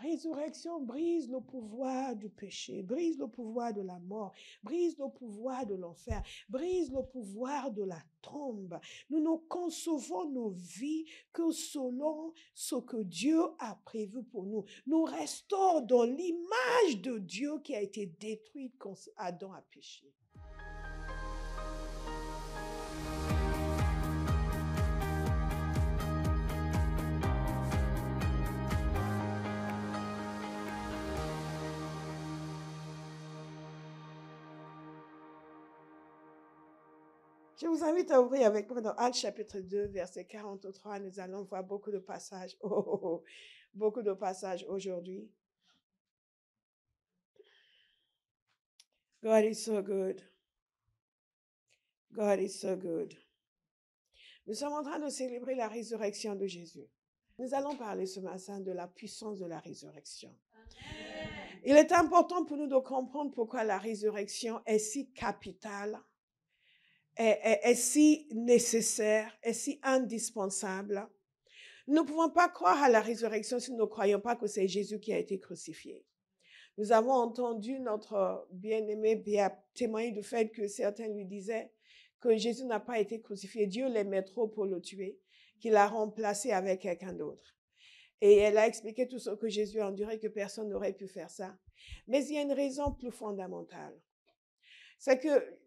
résurrection brise le pouvoir du péché, brise le pouvoir de la mort, brise le pouvoir de l'enfer, brise le pouvoir de la tombe. Nous ne concevons nos vies que selon ce que Dieu a prévu pour nous. Nous restons dans l'image de Dieu qui a été détruite quand Adam a péché. Je vous invite à ouvrir avec moi dans Actes chapitre 2, verset 43. Nous allons voir beaucoup de passages. Beaucoup de passages aujourd'hui. God is so good. God is so good. Nous sommes en train de célébrer la résurrection de Jésus. Nous allons parler ce matin de la puissance de la résurrection. Il est important pour nous de comprendre pourquoi la résurrection est si capitale, est si nécessaire, est si indispensable. Nous ne pouvons pas croire à la résurrection si nous ne croyons pas que c'est Jésus qui a été crucifié. Nous avons entendu notre bien-aimé témoigner du fait que certains lui disaient que Jésus n'a pas été crucifié. Dieu l'aimait trop pour le tuer, qu'il l'a remplacé avec quelqu'un d'autre. Et elle a expliqué tout ce que Jésus a enduré, que personne n'aurait pu faire ça. Mais il y a une raison plus fondamentale. C'est que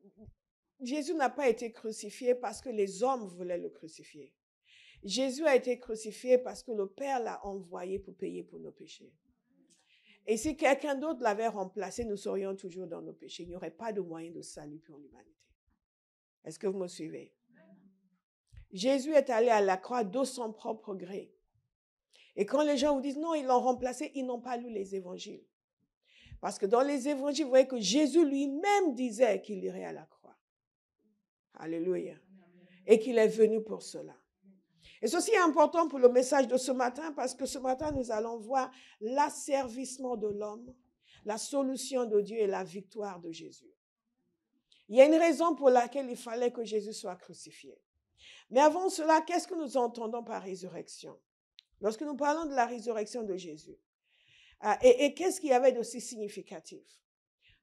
Jésus n'a pas été crucifié parce que les hommes voulaient le crucifier. Jésus a été crucifié parce que le Père l'a envoyé pour payer pour nos péchés. Et si quelqu'un d'autre l'avait remplacé, nous serions toujours dans nos péchés. Il n'y aurait pas de moyen de salut pour l'humanité. Est-ce que vous me suivez? Jésus est allé à la croix de son propre gré. Et quand les gens vous disent non, ils l'ont remplacé, ils n'ont pas lu les évangiles. Parce que dans les évangiles, vous voyez que Jésus lui-même disait qu'il irait à la croix. Alléluia. Et qu'il est venu pour cela. Et ceci est important pour le message de ce matin parce que ce matin, nous allons voir l'asservissement de l'homme, la solution de Dieu et la victoire de Jésus. Il y a une raison pour laquelle il fallait que Jésus soit crucifié. Mais avant cela, qu'est-ce que nous entendons par résurrection? Lorsque nous parlons de la résurrection de Jésus, et qu'est-ce qu'il y avait de si significatif?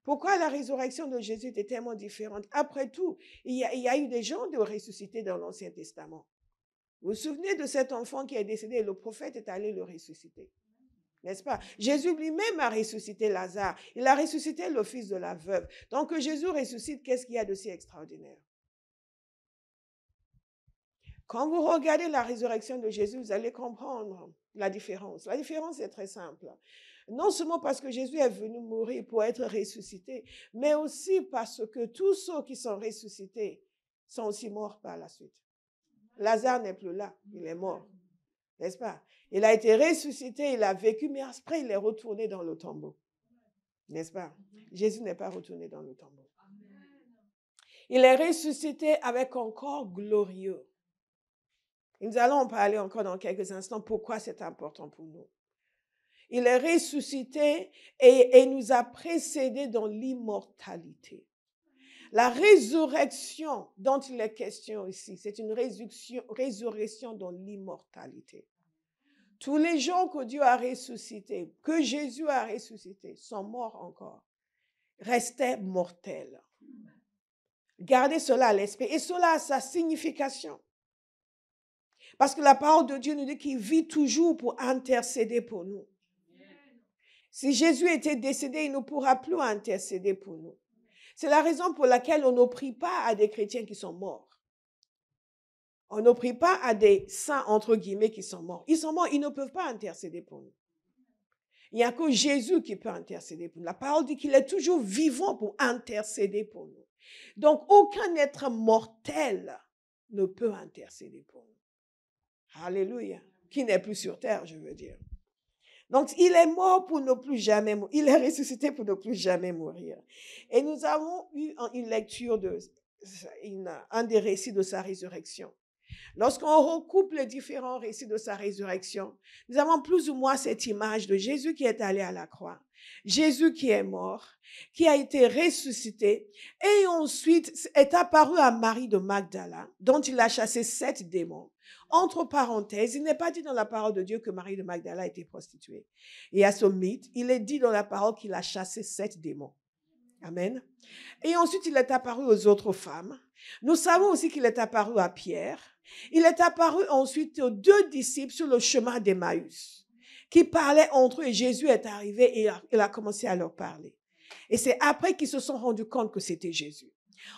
Pourquoi la résurrection de Jésus était tellement différente? Après tout, il y a eu des gens de ressuscités dans l'Ancien Testament. Vous vous souvenez de cet enfant qui est décédé et le prophète est allé le ressusciter? N'est-ce pas? Jésus lui-même a ressuscité Lazare. Il a ressuscité le fils de la veuve. Donc, Jésus ressuscite, qu'est-ce qu'il y a de si extraordinaire? Quand vous regardez la résurrection de Jésus, vous allez comprendre la différence. La différence est très simple. Non seulement parce que Jésus est venu mourir pour être ressuscité, mais aussi parce que tous ceux qui sont ressuscités sont aussi morts par la suite. Lazare n'est plus là, il est mort, n'est-ce pas? Il a été ressuscité, il a vécu, mais après il est retourné dans le tombeau, n'est-ce pas? Jésus n'est pas retourné dans le tombeau. Il est ressuscité avec un corps glorieux. Et nous allons en parler encore dans quelques instants, pourquoi c'est important pour nous. Il est ressuscité et nous a précédés dans l'immortalité. La résurrection dont il est question ici, c'est une résurrection dans l'immortalité. Tous les gens que Dieu a ressuscités, que Jésus a ressuscités, sont morts encore, restaient mortels. Gardez cela à l'esprit. Et cela a sa signification. Parce que la parole de Dieu nous dit qu'il vit toujours pour intercéder pour nous. Si Jésus était décédé, il ne pourra plus intercéder pour nous. C'est la raison pour laquelle on ne prie pas à des chrétiens qui sont morts. On ne prie pas à des saints, entre guillemets, qui sont morts. Ils sont morts, ils ne peuvent pas intercéder pour nous. Il n'y a que Jésus qui peut intercéder pour nous. La parole dit qu'il est toujours vivant pour intercéder pour nous. Donc, aucun être mortel ne peut intercéder pour nous. Alléluia. Qui n'est plus sur terre, je veux dire. Donc, il est mort pour ne plus jamais mourir. Il est ressuscité pour ne plus jamais mourir. Et nous avons eu une lecture un des récits de sa résurrection. Lorsqu'on recoupe les différents récits de sa résurrection, nous avons plus ou moins cette image de Jésus qui est allé à la croix, Jésus qui est mort, qui a été ressuscité, et ensuite est apparu à Marie de Magdala, dont il a chassé 7 démons. Entre parenthèses, il n'est pas dit dans la parole de Dieu que Marie de Magdala était prostituée. Et à ce mythe, il est dit dans la parole qu'il a chassé 7 démons. Amen. Et ensuite, il est apparu aux autres femmes. Nous savons aussi qu'il est apparu à Pierre. Il est apparu ensuite aux 2 disciples sur le chemin d'Emmaüs, qui parlaient entre eux et Jésus est arrivé et il a commencé à leur parler. Et c'est après qu'ils se sont rendus compte que c'était Jésus.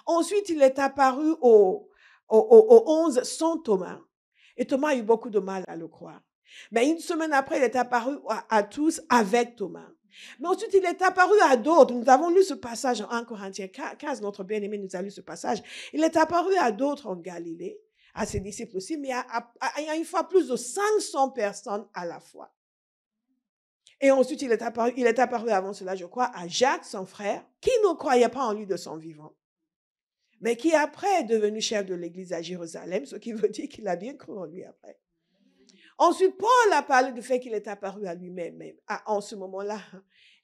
Ensuite, il est apparu aux 11 sans Thomas. Et Thomas a eu beaucoup de mal à le croire. Mais une semaine après, il est apparu à tous avec Thomas. Mais ensuite, il est apparu à d'autres. Nous avons lu ce passage en 1 Corinthiens 15. Notre bien-aimé nous a lu ce passage. Il est apparu à d'autres en Galilée, à ses disciples aussi, mais il y a une fois plus de 500 personnes à la fois. Et ensuite, il est apparu avant cela, je crois, à Jacques, son frère, qui ne croyait pas en lui de son vivant, mais qui après est devenu chef de l'église à Jérusalem, ce qui veut dire qu'il a bien cru en lui après. Ensuite, Paul a parlé du fait qu'il est apparu à lui-même. En ce moment-là,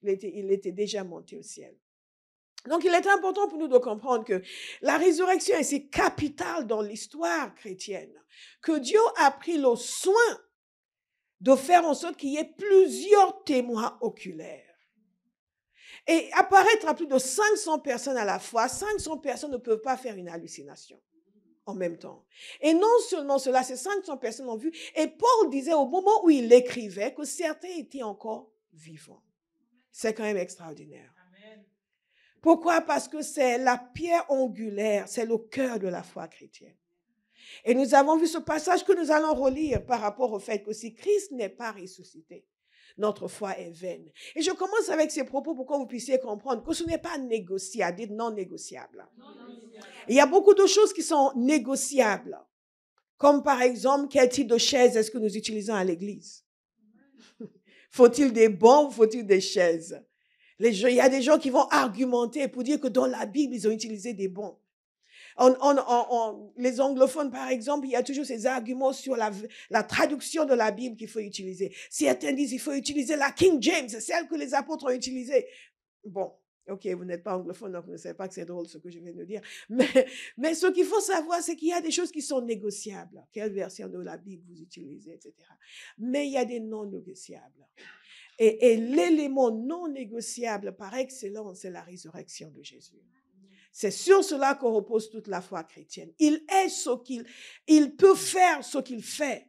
il était déjà monté au ciel. Donc, il est important pour nous de comprendre que la résurrection est si capitale dans l'histoire chrétienne que Dieu a pris le soin de faire en sorte qu'il y ait plusieurs témoins oculaires. Et apparaître à plus de 500 personnes à la fois, 500 personnes ne peuvent pas faire une hallucination en même temps. Et non seulement cela, ces 500 personnes l'ont vu. Et Paul disait au moment où il écrivait que certains étaient encore vivants. C'est quand même extraordinaire. Amen. Pourquoi? Parce que c'est la pierre angulaire, c'est le cœur de la foi chrétienne. Et nous avons vu ce passage que nous allons relire par rapport au fait que si Christ n'est pas ressuscité, notre foi est vaine. Et je commence avec ces propos pour que vous puissiez comprendre que ce n'est pas négociable, dites non négociable. Il y a beaucoup de choses qui sont négociables, comme par exemple, quel type de chaise est-ce que nous utilisons à l'église? Faut-il des bancs ou faut-il des chaises? Il y a des gens qui vont argumenter pour dire que dans la Bible, ils ont utilisé des bancs. Les anglophones, par exemple, il y a toujours ces arguments sur la traduction de la Bible qu'il faut utiliser. Certains disent qu'il faut utiliser la King James, celle que les apôtres ont utilisée. Bon, ok, vous n'êtes pas anglophone, donc vous ne savez pas que c'est drôle ce que je viens de dire. Mais ce qu'il faut savoir, c'est qu'il y a des choses qui sont négociables. Quelle version de la Bible vous utilisez, etc. Mais il y a des non négociables. Et l'élément non négociable par excellence, c'est la résurrection de Jésus. C'est sur cela qu'on repose toute la foi chrétienne. Il est il peut faire ce qu'il fait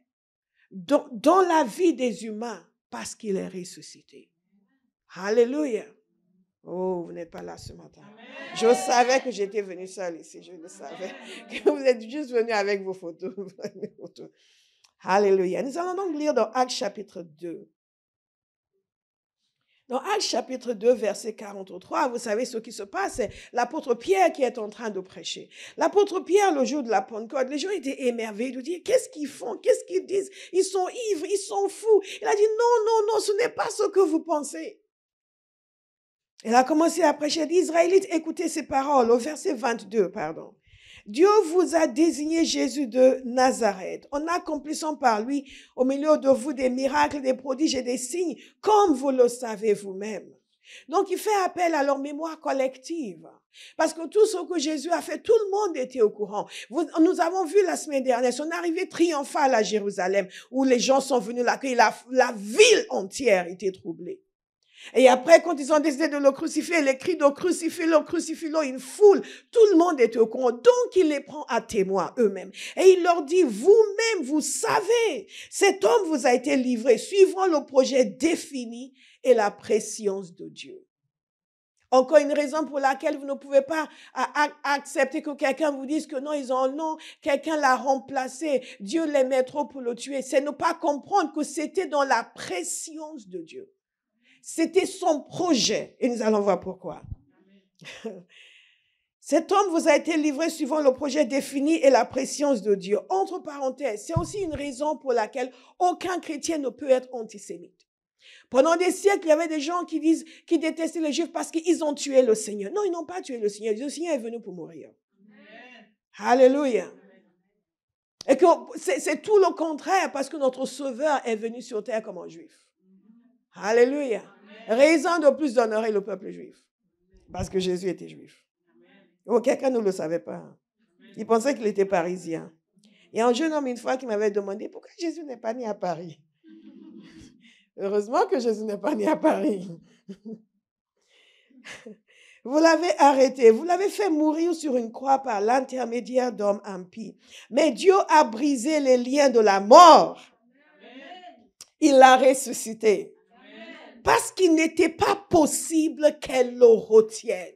dans la vie des humains parce qu'il est ressuscité. Alléluia. Oh, vous n'êtes pas là ce matin. Amen. Je savais que j'étais venue seule ici. Je le savais. Que vous êtes juste venus avec vos photos. Alléluia. Nous allons donc lire dans Actes chapitre 2. Dans Actes chapitre 2, verset 43, vous savez ce qui se passe, c'est l'apôtre Pierre qui est en train de prêcher. L'apôtre Pierre, le jour de la Pentecôte, les gens étaient émerveillés de dire, qu'est-ce qu'ils font? Qu'est-ce qu'ils disent? Ils sont ivres, ils sont fous. Il a dit, non, ce n'est pas ce que vous pensez. Il a commencé à prêcher. Les Israélites, écoutez ces paroles, au verset 22, pardon. Dieu vous a désigné Jésus de Nazareth, en accomplissant par lui au milieu de vous des miracles, des prodiges et des signes, comme vous le savez vous-même. Donc, il fait appel à leur mémoire collective. Parce que tout ce que Jésus a fait, tout le monde était au courant. Nous avons vu la semaine dernière son arrivée triomphale à Jérusalem, où les gens sont venus l'accueillir. La ville entière était troublée. Et après, quand ils ont décidé de le crucifier, les cris de crucifie-le, une foule, tout le monde était au courant. Donc, il les prend à témoin eux-mêmes. Et il leur dit, vous-même, vous savez, cet homme vous a été livré suivant le projet défini et la préscience de Dieu. Encore une raison pour laquelle vous ne pouvez pas accepter que quelqu'un vous dise que non, quelqu'un l'a remplacé, Dieu l'aimait trop pour le tuer. C'est ne pas comprendre que c'était dans la préscience de Dieu. C'était son projet. Et nous allons voir pourquoi. Cet homme vous a été livré suivant le projet défini et la préscience de Dieu. Entre parenthèses, c'est aussi une raison pour laquelle aucun chrétien ne peut être antisémite. Pendant des siècles, il y avait des gens qui détestaient les Juifs parce qu'ils ont tué le Seigneur. Non, ils n'ont pas tué le Seigneur. Le Seigneur est venu pour mourir. Amen. Alléluia. Et que c'est tout le contraire parce que notre Sauveur est venu sur terre comme un Juif. Alléluia. Raison de plus d'honorer le peuple juif. Parce que Jésus était juif. Oh, quelqu'un ne le savait pas. Il pensait qu'il était parisien. Il y a un jeune homme une fois qui m'avait demandé pourquoi Jésus n'est pas né à Paris. Heureusement que Jésus n'est pas né à Paris. Vous l'avez arrêté, vous l'avez fait mourir sur une croix par l'intermédiaire d'hommes impies. Mais Dieu a brisé les liens de la mort. Il l'a ressuscité. Parce qu'il n'était pas possible qu'elle le retienne.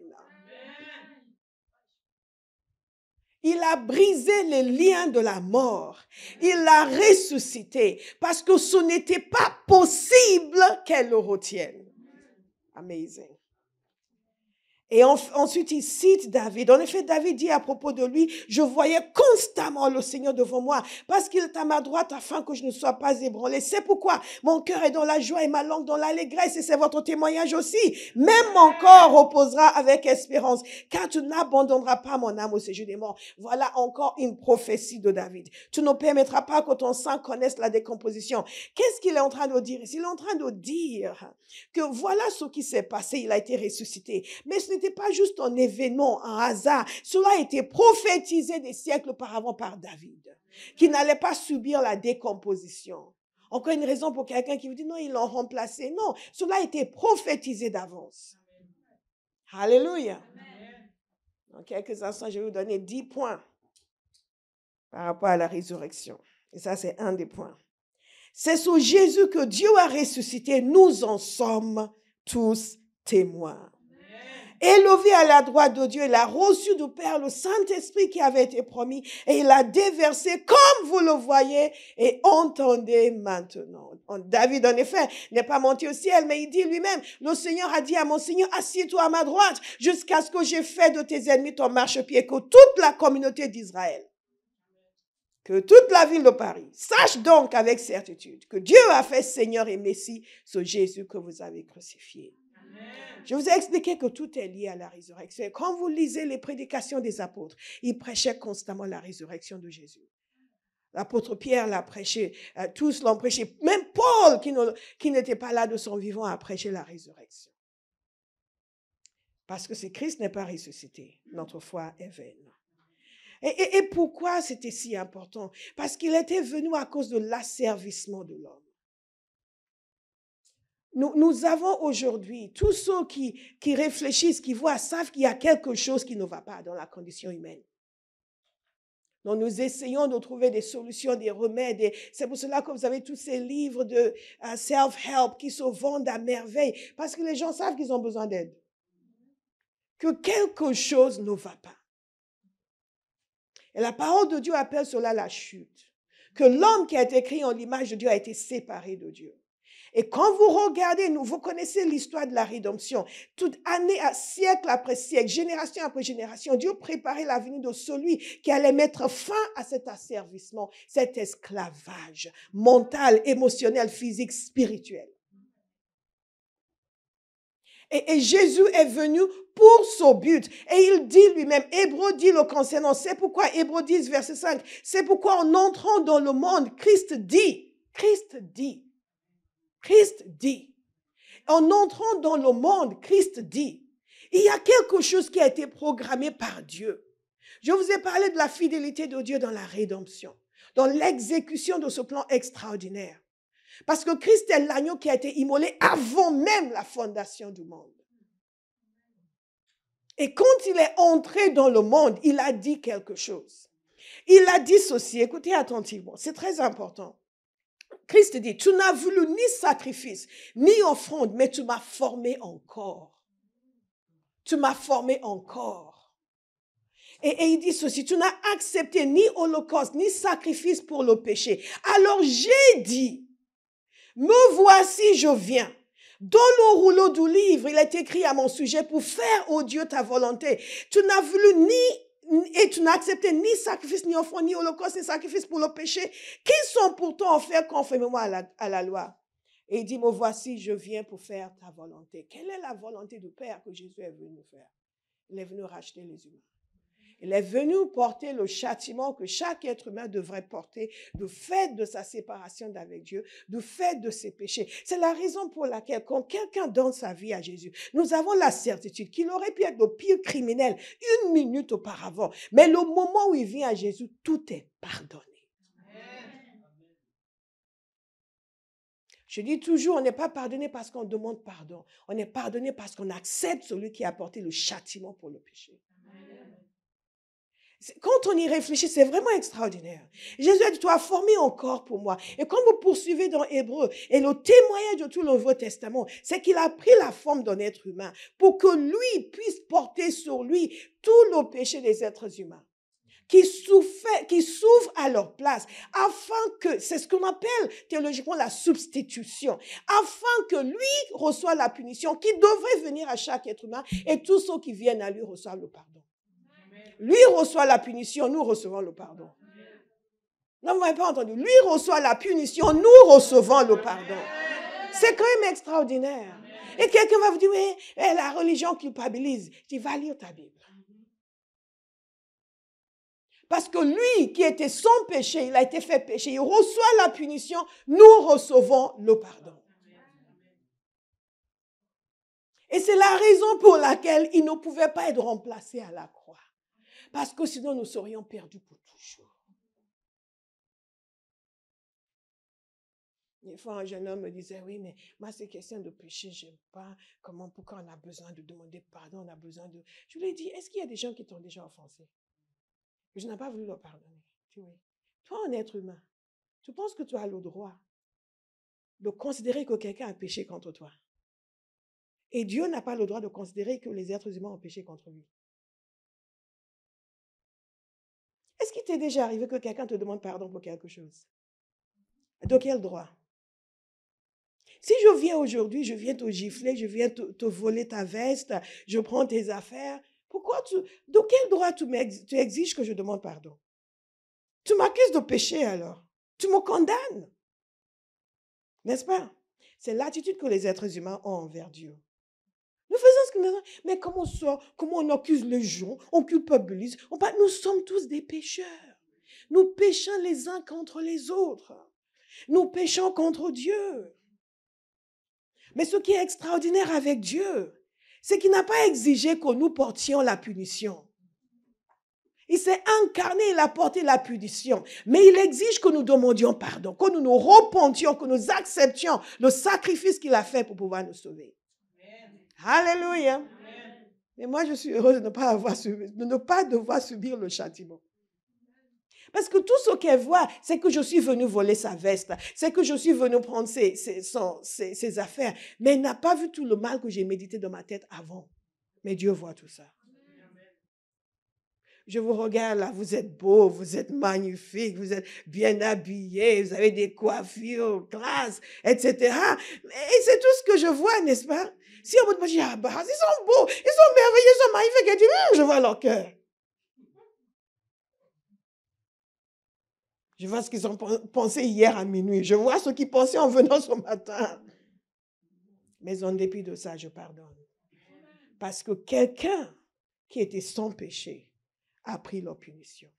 Il a brisé les liens de la mort. Il l'a ressuscité parce que ce n'était pas possible qu'elle le retienne. Amazing. Et ensuite, il cite David. En effet, David dit à propos de lui, je voyais constamment le Seigneur devant moi parce qu'il est à ma droite afin que je ne sois pas ébranlé. C'est pourquoi mon cœur est dans la joie et ma langue dans l'allégresse et c'est votre témoignage aussi. Même mon corps reposera avec espérance car tu n'abandonneras pas mon âme au séjour des morts. Voilà encore une prophétie de David. Tu ne permettras pas que ton sang connaisse la décomposition. Qu'est-ce qu'il est en train de dire ici? Il est en train de dire que voilà ce qui s'est passé. Il a été ressuscité. Mais ce n'était pas juste un événement, un hasard. Cela a été prophétisé des siècles auparavant par David, qui n'allait pas subir la décomposition. Encore une raison pour quelqu'un qui vous dit non, ils l'ont remplacé. Non, cela a été prophétisé d'avance. Alléluia. Dans quelques instants, je vais vous donner 10 points par rapport à la résurrection. Et ça, c'est un des points. C'est sur Jésus que Dieu a ressuscité. Nous en sommes tous témoins. Élevé à la droite de Dieu, il a reçu du Père le Saint-Esprit qui avait été promis et il a déversé comme vous le voyez et entendez maintenant. David, en effet, n'est pas monté au ciel, mais il dit lui-même, le Seigneur a dit à mon Seigneur, assieds-toi à ma droite jusqu'à ce que j'ai fait de tes ennemis ton marchepied, que toute la communauté d'Israël, que toute la ville de Paris sache donc avec certitude que Dieu a fait Seigneur et Messie ce Jésus que vous avez crucifié. Je vous ai expliqué que tout est lié à la résurrection. Quand vous lisez les prédications des apôtres, ils prêchaient constamment la résurrection de Jésus. L'apôtre Pierre l'a prêché, tous l'ont prêché. Même Paul, qui n'était pas là de son vivant, a prêché la résurrection. Parce que si Christ n'est pas ressuscité, notre foi est vaine. Et pourquoi c'était si important? Parce qu'il était venu à cause de l'asservissement de l'homme. Nous avons aujourd'hui, tous ceux qui réfléchissent, qui voient, savent qu'il y a quelque chose qui ne va pas dans la condition humaine. Donc nous essayons de trouver des solutions, des remèdes. C'est pour cela que vous avez tous ces livres de self-help qui se vendent à merveille. Parce que les gens savent qu'ils ont besoin d'aide. Que quelque chose ne va pas. Et la parole de Dieu appelle cela la chute. Que l'homme qui a été créé en l'image de Dieu a été séparé de Dieu. Et quand vous regardez, vous connaissez l'histoire de la rédemption. Toute année, siècle après siècle, génération après génération, Dieu préparait la venue de celui qui allait mettre fin à cet asservissement, cet esclavage mental, émotionnel, physique, spirituel. Et Jésus est venu pour ce but. Et il dit lui-même, Hébreux dit le concernant, c'est pourquoi, Hébreux 10, verset 5, c'est pourquoi en entrant dans le monde, Christ dit, en entrant dans le monde, Christ dit, il y a quelque chose qui a été programmé par Dieu. Je vous ai parlé de la fidélité de Dieu dans la rédemption, dans l'exécution de ce plan extraordinaire. Parce que Christ est l'agneau qui a été immolé avant même la fondation du monde. Et quand il est entré dans le monde, il a dit quelque chose. Il a dit ceci, écoutez attentivement, c'est très important. Christ dit, tu n'as voulu ni sacrifice, ni offrande, mais tu m'as formé encore. Tu m'as formé encore. Et il dit ceci, tu n'as accepté ni holocauste, ni sacrifice pour le péché. Alors j'ai dit, me voici, je viens. Dans le rouleau du livre, il est écrit à mon sujet pour faire, ô Dieu, ta volonté. Tu n'as voulu et tu n'as accepté ni sacrifice, ni offrande, ni holocauste, ni sacrifice pour le péché, qui sont pourtant offerts conformément à la loi. Et il dit, me voici, je viens pour faire ta volonté. Quelle est la volonté du Père que Jésus est venu faire? Il est venu racheter les humains. Il est venu porter le châtiment que chaque être humain devrait porter du fait de sa séparation d'avec Dieu, du fait de ses péchés. C'est la raison pour laquelle quand quelqu'un donne sa vie à Jésus, nous avons la certitude qu'il aurait pu être le pire criminel 1 minute auparavant. Mais le moment où il vient à Jésus, tout est pardonné. Je dis toujours, on n'est pas pardonné parce qu'on demande pardon. On est pardonné parce qu'on accepte celui qui a apporté le châtiment pour le péché. Quand on y réfléchit, c'est vraiment extraordinaire. Jésus a dit, tu as formé un corps pour moi. Et quand vous poursuivez dans Hébreu, et le témoignage de tout le Nouveau Testament, c'est qu'il a pris la forme d'un être humain pour que lui puisse porter sur lui tout le péché des êtres humains, qui souffrent à leur place, afin que, c'est ce qu'on appelle théologiquement la substitution, afin que lui reçoive la punition qui devrait venir à chaque être humain, et tous ceux qui viennent à lui reçoivent le pardon. Lui reçoit la punition, nous recevons le pardon. Non, vous n'avez pas entendu. Lui reçoit la punition, nous recevons le pardon. C'est quand même extraordinaire. Et quelqu'un va vous dire, oui, la religion culpabilise. Je dis, va lire ta Bible. Parce que lui, qui était sans péché, il a été fait péché, il reçoit la punition, nous recevons le pardon. Et c'est la raison pour laquelle il ne pouvait pas être remplacé à la croix. Parce que sinon, nous serions perdus pour toujours. Une fois, un jeune homme me disait, oui, mais moi, c'est question de péché, je n'aime pas. Pourquoi on a besoin de demander pardon, on a besoin de... Je lui ai dit, est-ce qu'il y a des gens qui t'ont déjà offensé? Je n'ai pas voulu leur pardonner. Oui. Toi, un être humain, tu penses que tu as le droit de considérer que quelqu'un a péché contre toi? Et Dieu n'a pas le droit de considérer que les êtres humains ont péché contre lui. Est-ce qu'il t'est déjà arrivé que quelqu'un te demande pardon pour quelque chose? De quel droit? Si je viens aujourd'hui, je viens te gifler, je viens te voler ta veste, je prends tes affaires, de quel droit tu exiges que je demande pardon? Tu m'accuses de péché alors. Tu me condamnes. N'est-ce pas? C'est l'attitude que les êtres humains ont envers Dieu. Nous faisons ce que nous faisons. Mais comment on accuse les gens, on culpabilise. Nous sommes tous des pécheurs. Nous péchons les uns contre les autres. Nous péchons contre Dieu. Mais ce qui est extraordinaire avec Dieu, c'est qu'il n'a pas exigé que nous portions la punition. Il s'est incarné, il a porté la punition. Mais il exige que nous demandions pardon, que nous nous repentions, que nous acceptions le sacrifice qu'il a fait pour pouvoir nous sauver. Alléluia. Mais moi, je suis heureuse de ne pas devoir subir le châtiment. Parce que tout ce qu'elle voit, c'est que je suis venue voler sa veste, c'est que je suis venue prendre ses affaires. Mais elle n'a pas vu tout le mal que j'ai médité dans ma tête avant. Mais Dieu voit tout ça. Je vous regarde là, vous êtes beau, vous êtes magnifique, vous êtes bien habillés, vous avez des coiffures, classes, etc. Et c'est tout ce que je vois, n'est-ce pas? Si on me dit, ah bah, ils sont beaux, ils sont merveilleux, ils sont magnifiques, et dit, je vois leur cœur. Je vois ce qu'ils ont pensé hier à minuit. Je vois ce qu'ils pensaient en venant ce matin. Mais en dépit de ça, je pardonne. Parce que quelqu'un qui était sans péché a pris leur punition.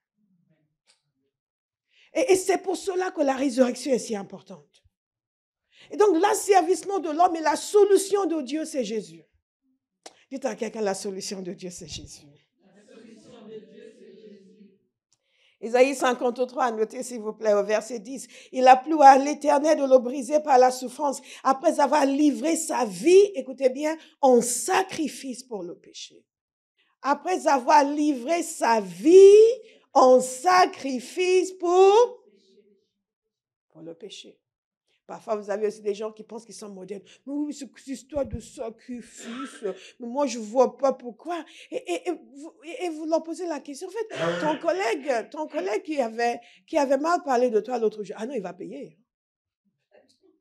Et c'est pour cela que la résurrection est si importante. Et donc, l'asservissement de l'homme et la solution de Dieu, c'est Jésus. Dites à quelqu'un, la solution de Dieu, c'est Jésus. Isaïe 53, notez s'il vous plaît au verset 10. Il a plu à l'Éternel de le briser par la souffrance, après avoir livré sa vie, écoutez bien, en sacrifice pour le péché. Après avoir livré sa vie en sacrifice pour le péché. Parfois, vous avez aussi des gens qui pensent qu'ils sont modernes. Mais oui, c'est une histoire de sacrifice. Mais moi, je ne vois pas pourquoi. Et vous leur posez la question. En fait, ton collègue qui avait mal parlé de toi l'autre jour, ah non, il va payer.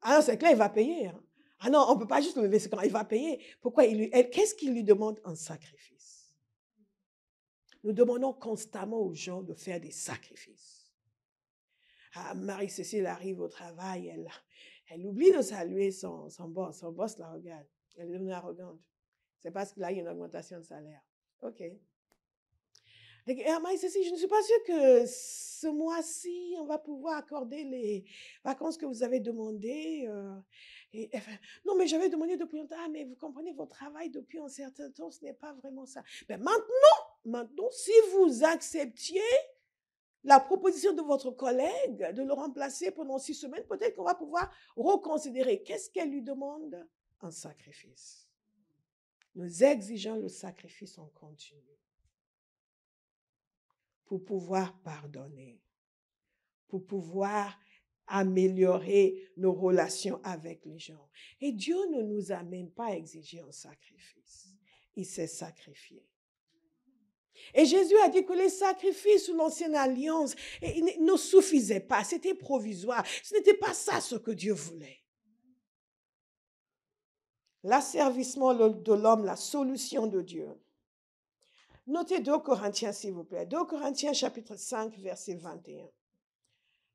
Ah non, c'est clair, il va payer. Ah non, on ne peut pas juste le lever, il va payer. Pourquoi qu'est-ce qu'il lui demande? Un sacrifice. Nous demandons constamment aux gens de faire des sacrifices. Ah, Marie-Cécile arrive au travail, elle oublie de saluer son boss. Son boss la regarde. Elle est devenue arrogante. C'est parce qu'il a eu une augmentation de salaire. OK. Marie-Cécile, je ne suis pas sûre que ce mois-ci, on va pouvoir accorder les vacances que vous avez demandées. Non, mais j'avais demandé depuis longtemps. Ah, mais vous comprenez, votre travail depuis un certain temps, ce n'est pas vraiment ça. Mais maintenant, si vous acceptiez la proposition de votre collègue de le remplacer pendant 6 semaines, peut-être qu'on va pouvoir reconsidérer. Qu'est-ce qu'elle lui demande? Un sacrifice. Nous exigeons le sacrifice en continu pour pouvoir pardonner, pour pouvoir améliorer nos relations avec les gens. Et Dieu ne nous amène pas à exiger un sacrifice. Il s'est sacrifié. Et Jésus a dit que les sacrifices sous l'ancienne alliance ne suffisaient pas. C'était provisoire. Ce n'était pas ça ce que Dieu voulait. L'asservissement de l'homme, la solution de Dieu. Notez 2 Corinthiens, s'il vous plaît. 2 Corinthiens, chapitre 5, verset 21.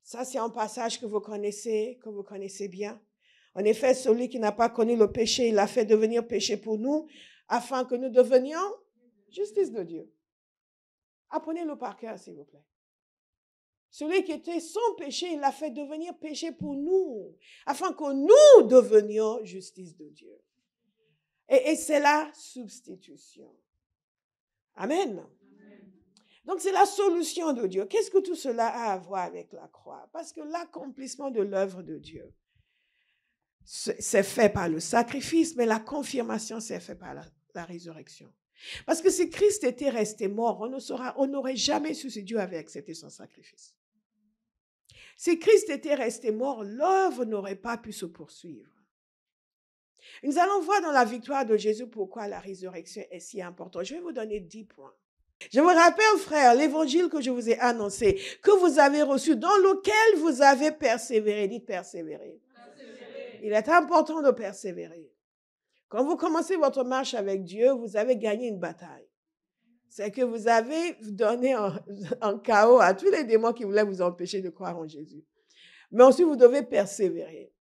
Ça, c'est un passage que vous connaissez bien. En effet, celui qui n'a pas connu le péché, il l'a fait devenir péché pour nous, afin que nous devenions justice de Dieu. Apprenez-le par cœur, s'il vous plaît. Celui qui était sans péché, il l'a fait devenir péché pour nous, afin que nous devenions justice de Dieu. Et c'est la substitution. Amen. Amen. Donc, c'est la solution de Dieu. Qu'est-ce que tout cela a à voir avec la croix? Parce que l'accomplissement de l'œuvre de Dieu, c'est fait par le sacrifice, mais la confirmation, c'est fait par la résurrection. Parce que si Christ était resté mort, on n'aurait jamais su si Dieu avait accepté son sacrifice. Si Christ était resté mort, l'œuvre n'aurait pas pu se poursuivre. Nous allons voir dans la victoire de Jésus pourquoi la résurrection est si importante. Je vais vous donner 10 points. Je vous rappelle, frères, l'évangile que je vous ai annoncé, que vous avez reçu, dans lequel vous avez persévéré. Dites persévérer. Il est important de persévérer. Quand vous commencez votre marche avec Dieu, vous avez gagné une bataille. C'est que vous avez donné un chaos à tous les démons qui voulaient vous empêcher de croire en Jésus. Mais ensuite, vous devez persévérer.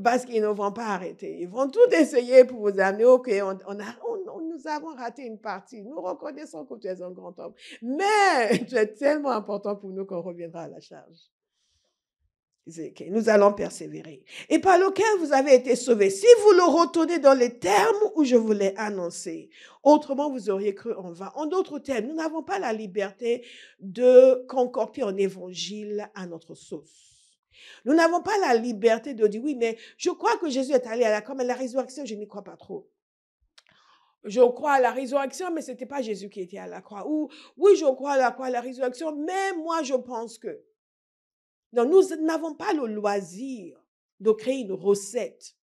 Parce qu'ils ne vont pas arrêter. Ils vont tout essayer pour vous amener, OK, nous avons raté une partie. Nous reconnaissons que tu es un grand homme. Mais tu es tellement important pour nous qu'on reviendra à la charge. Okay, nous allons persévérer. Et par lequel vous avez été sauvés. Si vous le retournez dans les termes où je vous l'ai annoncé, autrement vous auriez cru en vain. En d'autres termes, nous n'avons pas la liberté de concocter un évangile à notre sauce. Nous n'avons pas la liberté de dire, oui, mais je crois que Jésus est allé à la croix, mais la résurrection, je n'y crois pas trop. Je crois à la résurrection, mais ce n'était pas Jésus qui était à la croix. Ou, oui, je crois à la résurrection, mais moi, je pense que. Non, nous n'avons pas le loisir de créer une recette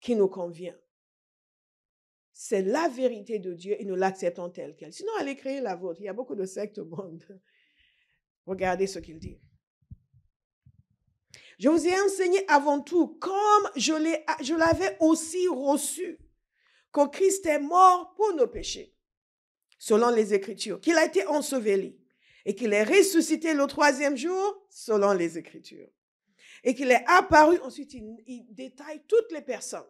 qui nous convient. C'est la vérité de Dieu et nous l'acceptons telle qu'elle. Sinon, allez créer la vôtre. Il y a beaucoup de sectes au monde. Regardez ce qu'il dit. Je vous ai enseigné avant tout, comme je l'avais aussi reçu, que Christ est mort pour nos péchés, selon les Écritures, qu'il a été enseveli et qu'il est ressuscité le 3e jour, selon les Écritures, et qu'il est apparu. Ensuite, il détaille toutes les personnes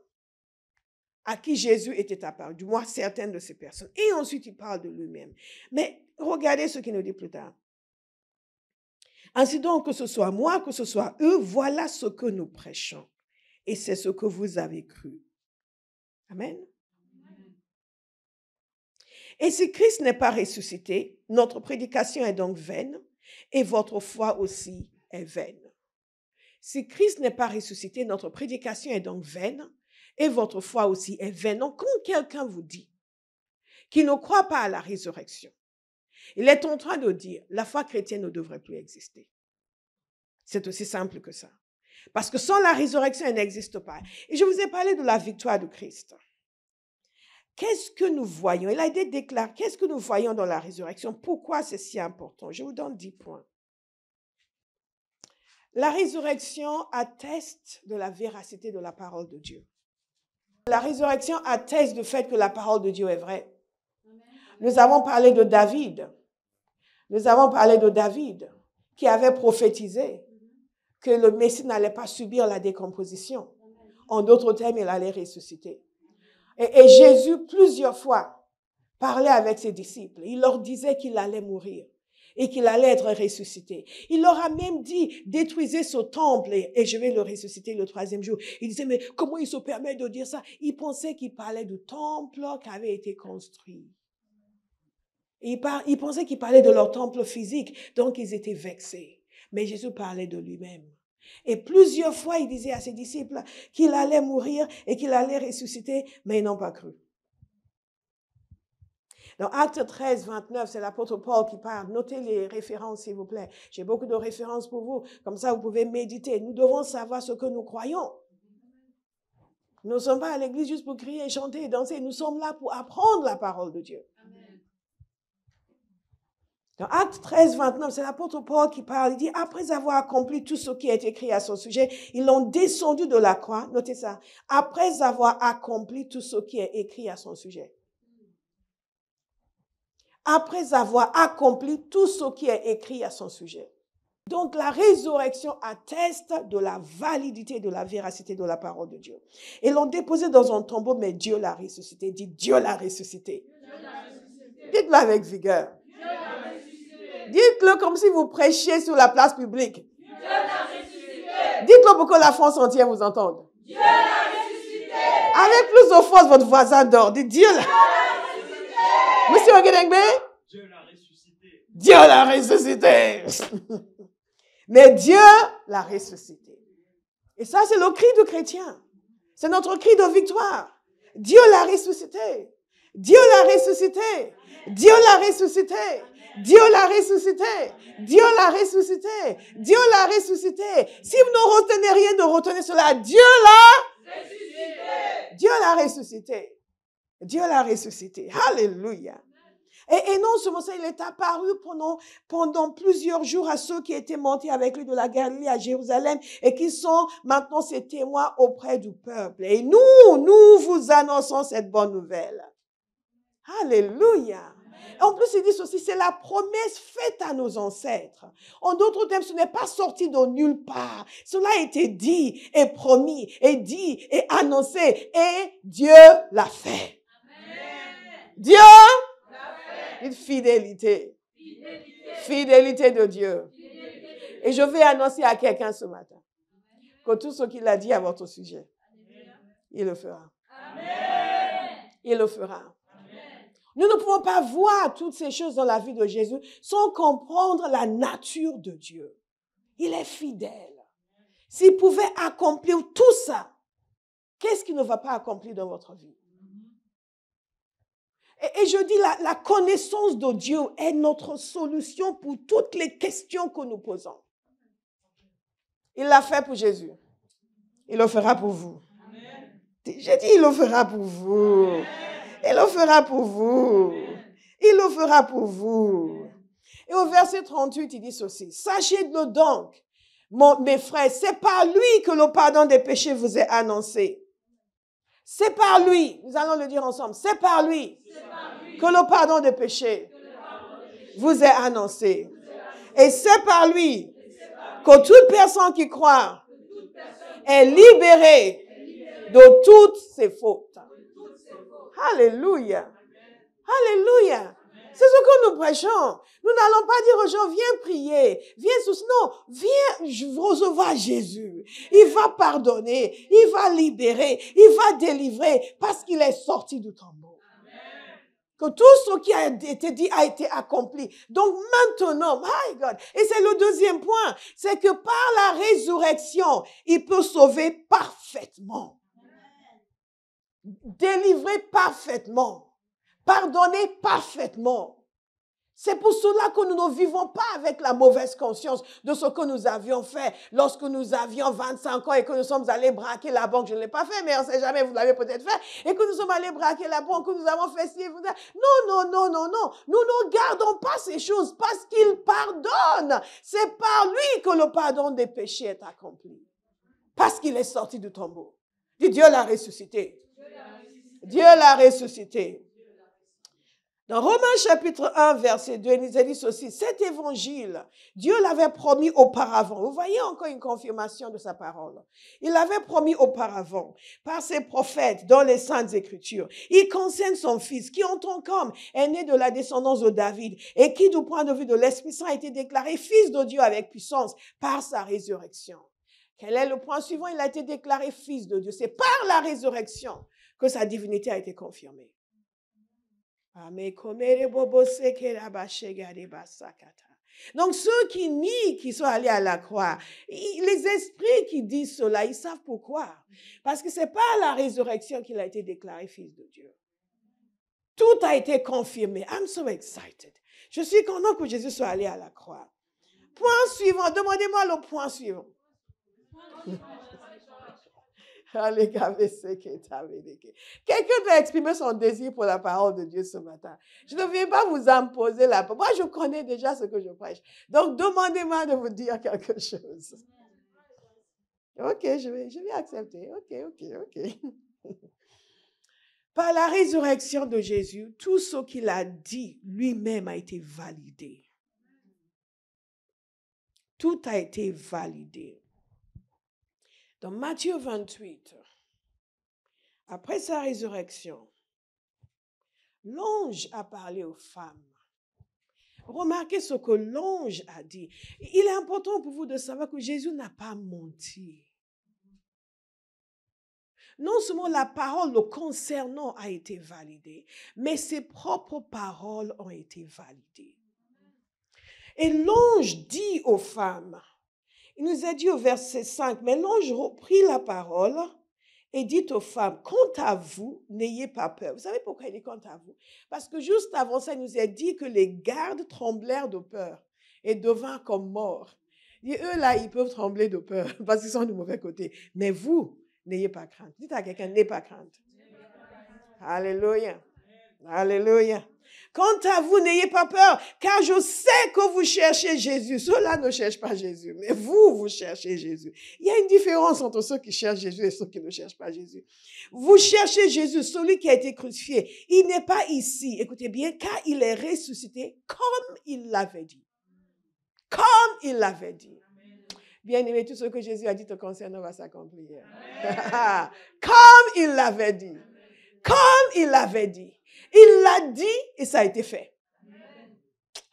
à qui Jésus était apparu, du moins certaines de ces personnes. Et ensuite, il parle de lui-même. Mais regardez ce qu'il nous dit plus tard. Ainsi donc, que ce soit moi, que ce soit eux, voilà ce que nous prêchons. Et c'est ce que vous avez cru. Amen. Et si Christ n'est pas ressuscité, notre prédication est donc vaine et votre foi aussi est vaine. Si Christ n'est pas ressuscité, notre prédication est donc vaine et votre foi aussi est vaine. Donc, quand quelqu'un vous dit qu'il ne croit pas à la résurrection, il est en train de dire la foi chrétienne ne devrait plus exister. C'est aussi simple que ça. Parce que sans la résurrection, elle n'existe pas. Et je vous ai parlé de la victoire de Christ. Qu'est-ce que nous voyons? Il a été déclaré. Qu'est-ce que nous voyons dans la résurrection? Pourquoi c'est si important? Je vous donne 10 points. La résurrection atteste de la véracité de la parole de Dieu. La résurrection atteste du fait que la parole de Dieu est vraie. Nous avons parlé de David. Nous avons parlé de David qui avait prophétisé que le Messie n'allait pas subir la décomposition. En d'autres termes, il allait ressusciter. Et Jésus, plusieurs fois, parlait avec ses disciples. Il leur disait qu'il allait mourir et qu'il allait être ressuscité. Il leur a même dit, détruisez ce temple et je vais le ressusciter le 3e jour. Il disait, mais comment il se permet de dire ça? Il pensait qu'il parlait du temple qui avait été construit. Ils pensaient qu'il parlait de leur temple physique, donc ils étaient vexés. Mais Jésus parlait de lui-même. Et plusieurs fois, il disait à ses disciples qu'il allait mourir et qu'il allait ressusciter, mais ils n'ont pas cru. Dans Actes 13, 29, c'est l'apôtre Paul qui parle. Notez les références, s'il vous plaît. J'ai beaucoup de références pour vous. Comme ça, vous pouvez méditer. Nous devons savoir ce que nous croyons. Nous ne sommes pas à l'église juste pour crier, chanter et danser. Nous sommes là pour apprendre la parole de Dieu. Amen. Dans Actes 13, 29, c'est l'apôtre Paul qui parle. Il dit, après avoir accompli tout ce qui est écrit à son sujet, ils l'ont descendu de la croix. Notez ça. Après avoir accompli tout ce qui est écrit à son sujet. Après avoir accompli tout ce qui est écrit à son sujet. Donc, la résurrection atteste de la validité, de la véracité de la parole de Dieu. Ils l'ont déposé dans un tombeau, mais Dieu l'a ressuscité. Dites, Dieu l'a ressuscité. Dites-le avec vigueur. Dites-le comme si vous prêchiez sur la place publique. Dites-le pour que la France entière vous entende. Dieu l'a ressuscité. Avec plus de force, votre voisin dort. Dites, Dieu l'a ressuscité. Monsieur Ogedengbe? Dieu l'a ressuscité. Dieu l'a ressuscité. Mais Dieu l'a ressuscité. Et ça, c'est le cri du chrétien. C'est notre cri de victoire. Dieu l'a ressuscité. Dieu l'a ressuscité. Dieu l'a ressuscité. Dieu l'a ressuscité. Dieu l'a ressuscité. Dieu l'a ressuscité. Si vous ne retenez rien, ne retenez cela. Dieu l'a ressuscité. Dieu l'a ressuscité. Dieu l'a ressuscité. Alléluia. Et non seulement ça, il est apparu pendant plusieurs jours à ceux qui étaient montés avec lui de la Galilée à Jérusalem et qui sont maintenant ses témoins auprès du peuple. Et nous vous annonçons cette bonne nouvelle. Alléluia. En plus, il dit ceci, c'est la promesse faite à nos ancêtres. En d'autres termes, ce n'est pas sorti de nulle part. Cela a été dit et promis et dit et annoncé et Dieu l'a fait. Amen. Dieu une fidélité. Fidélité de Dieu. Et je vais annoncer à quelqu'un ce matin que tout ce qu'il a dit à votre sujet, il le fera. Il le fera. Nous ne pouvons pas voir toutes ces choses dans la vie de Jésus sans comprendre la nature de Dieu. Il est fidèle. S'il pouvait accomplir tout ça, qu'est-ce qu'il ne va pas accomplir dans votre vie? Et je dis, la connaissance de Dieu est notre solution pour toutes les questions que nous posons. Il l'a fait pour Jésus. Il le fera pour vous. Amen. J'ai dit, il le fera pour vous. Amen. Il le fera pour vous. Il le fera pour vous. Et au verset 38, il dit ceci. Sachez-le donc, mes frères, c'est par lui que le pardon des péchés vous est annoncé. C'est par lui, nous allons le dire ensemble, c'est par lui que le pardon des péchés vous est annoncé. Et c'est par lui que toute personne qui croit est libérée de toutes ses fautes. Alléluia. Alléluia. C'est ce que nous prêchons. Nous n'allons pas dire aux gens, viens prier, viens sous... Non, viens recevoir Jésus. Il va pardonner, il va libérer, il va délivrer parce qu'il est sorti du tombeau. Que tout ce qui a été dit a été accompli. Donc maintenant, my God, et c'est le deuxième point, c'est que par la résurrection, il peut sauver parfaitement. Délivrer parfaitement. Pardonner parfaitement. C'est pour cela que nous ne vivons pas avec la mauvaise conscience de ce que nous avions fait lorsque nous avions 25 ans et que nous sommes allés braquer la banque. Je ne l'ai pas fait, mais on ne sait jamais, vous l'avez peut-être fait. Et que nous sommes allés braquer la banque, que nous avons fait ci. Non. Nous ne gardons pas ces choses parce qu'il pardonne. C'est par lui que le pardon des péchés est accompli. Parce qu'il est sorti du tombeau. Dieu l'a ressuscité. Dieu l'a ressuscité. Dans Romains chapitre 1, verset 2, il nous a dit ceci, cet évangile, Dieu l'avait promis auparavant. Vous voyez encore une confirmation de sa parole. Il l'avait promis auparavant par ses prophètes dans les Saintes Écritures. Il concerne son fils qui, en tant qu'homme, est né de la descendance de David et qui, du point de vue de l'Esprit Saint, a été déclaré fils de Dieu avec puissance par sa résurrection. Quel est le point suivant? Il a été déclaré fils de Dieu. C'est par la résurrection que sa divinité a été confirmée. Donc, ceux qui nient qu'ils sont allés à la croix, les esprits qui disent cela, ils savent pourquoi. Parce que ce n'est pas à la résurrection qu'il a été déclaré fils de Dieu. Tout a été confirmé. I'm so excited. Je suis content que Jésus soit allé à la croix. Point suivant. Demandez-moi le point suivant. Quelqu'un doit exprimer son désir pour la parole de Dieu ce matin. Je ne viens pas vous imposer la parole. Moi, je connais déjà ce que je prêche. Donc, demandez-moi de vous dire quelque chose. Ok, je vais accepter. Ok. Par la résurrection de Jésus, tout ce qu'il a dit lui-même a été validé. Tout a été validé. Dans Matthieu 28, après sa résurrection, l'ange a parlé aux femmes. Remarquez ce que l'ange a dit. Il est important pour vous de savoir que Jésus n'a pas menti. Non seulement la parole le concernant a été validée, mais ses propres paroles ont été validées. Et l'ange dit aux femmes, il nous a dit au verset 5, mais l'ange reprit la parole et dit aux femmes, quant à vous, n'ayez pas peur. Vous savez pourquoi il dit quant à vous? Parce que juste avant ça, il nous a dit que les gardes tremblèrent de peur et devinrent comme morts. Et eux, là, ils peuvent trembler de peur parce qu'ils sont du mauvais côté. Mais vous, n'ayez pas crainte. Dites à quelqu'un, n'ayez pas crainte. Alléluia. Alléluia. Quant à vous, n'ayez pas peur, car je sais que vous cherchez Jésus. Ceux-là ne cherchent pas Jésus, mais vous cherchez Jésus. Il y a une différence entre ceux qui cherchent Jésus et ceux qui ne cherchent pas Jésus. Vous cherchez Jésus, celui qui a été crucifié. Il n'est pas ici, écoutez bien, car il est ressuscité comme il l'avait dit. Comme il l'avait dit. Bien-aimé, tout ce que Jésus a dit te concernant va s'accomplir. Comme il l'avait dit. Comme il l'avait dit. Il l'a dit et ça a été fait.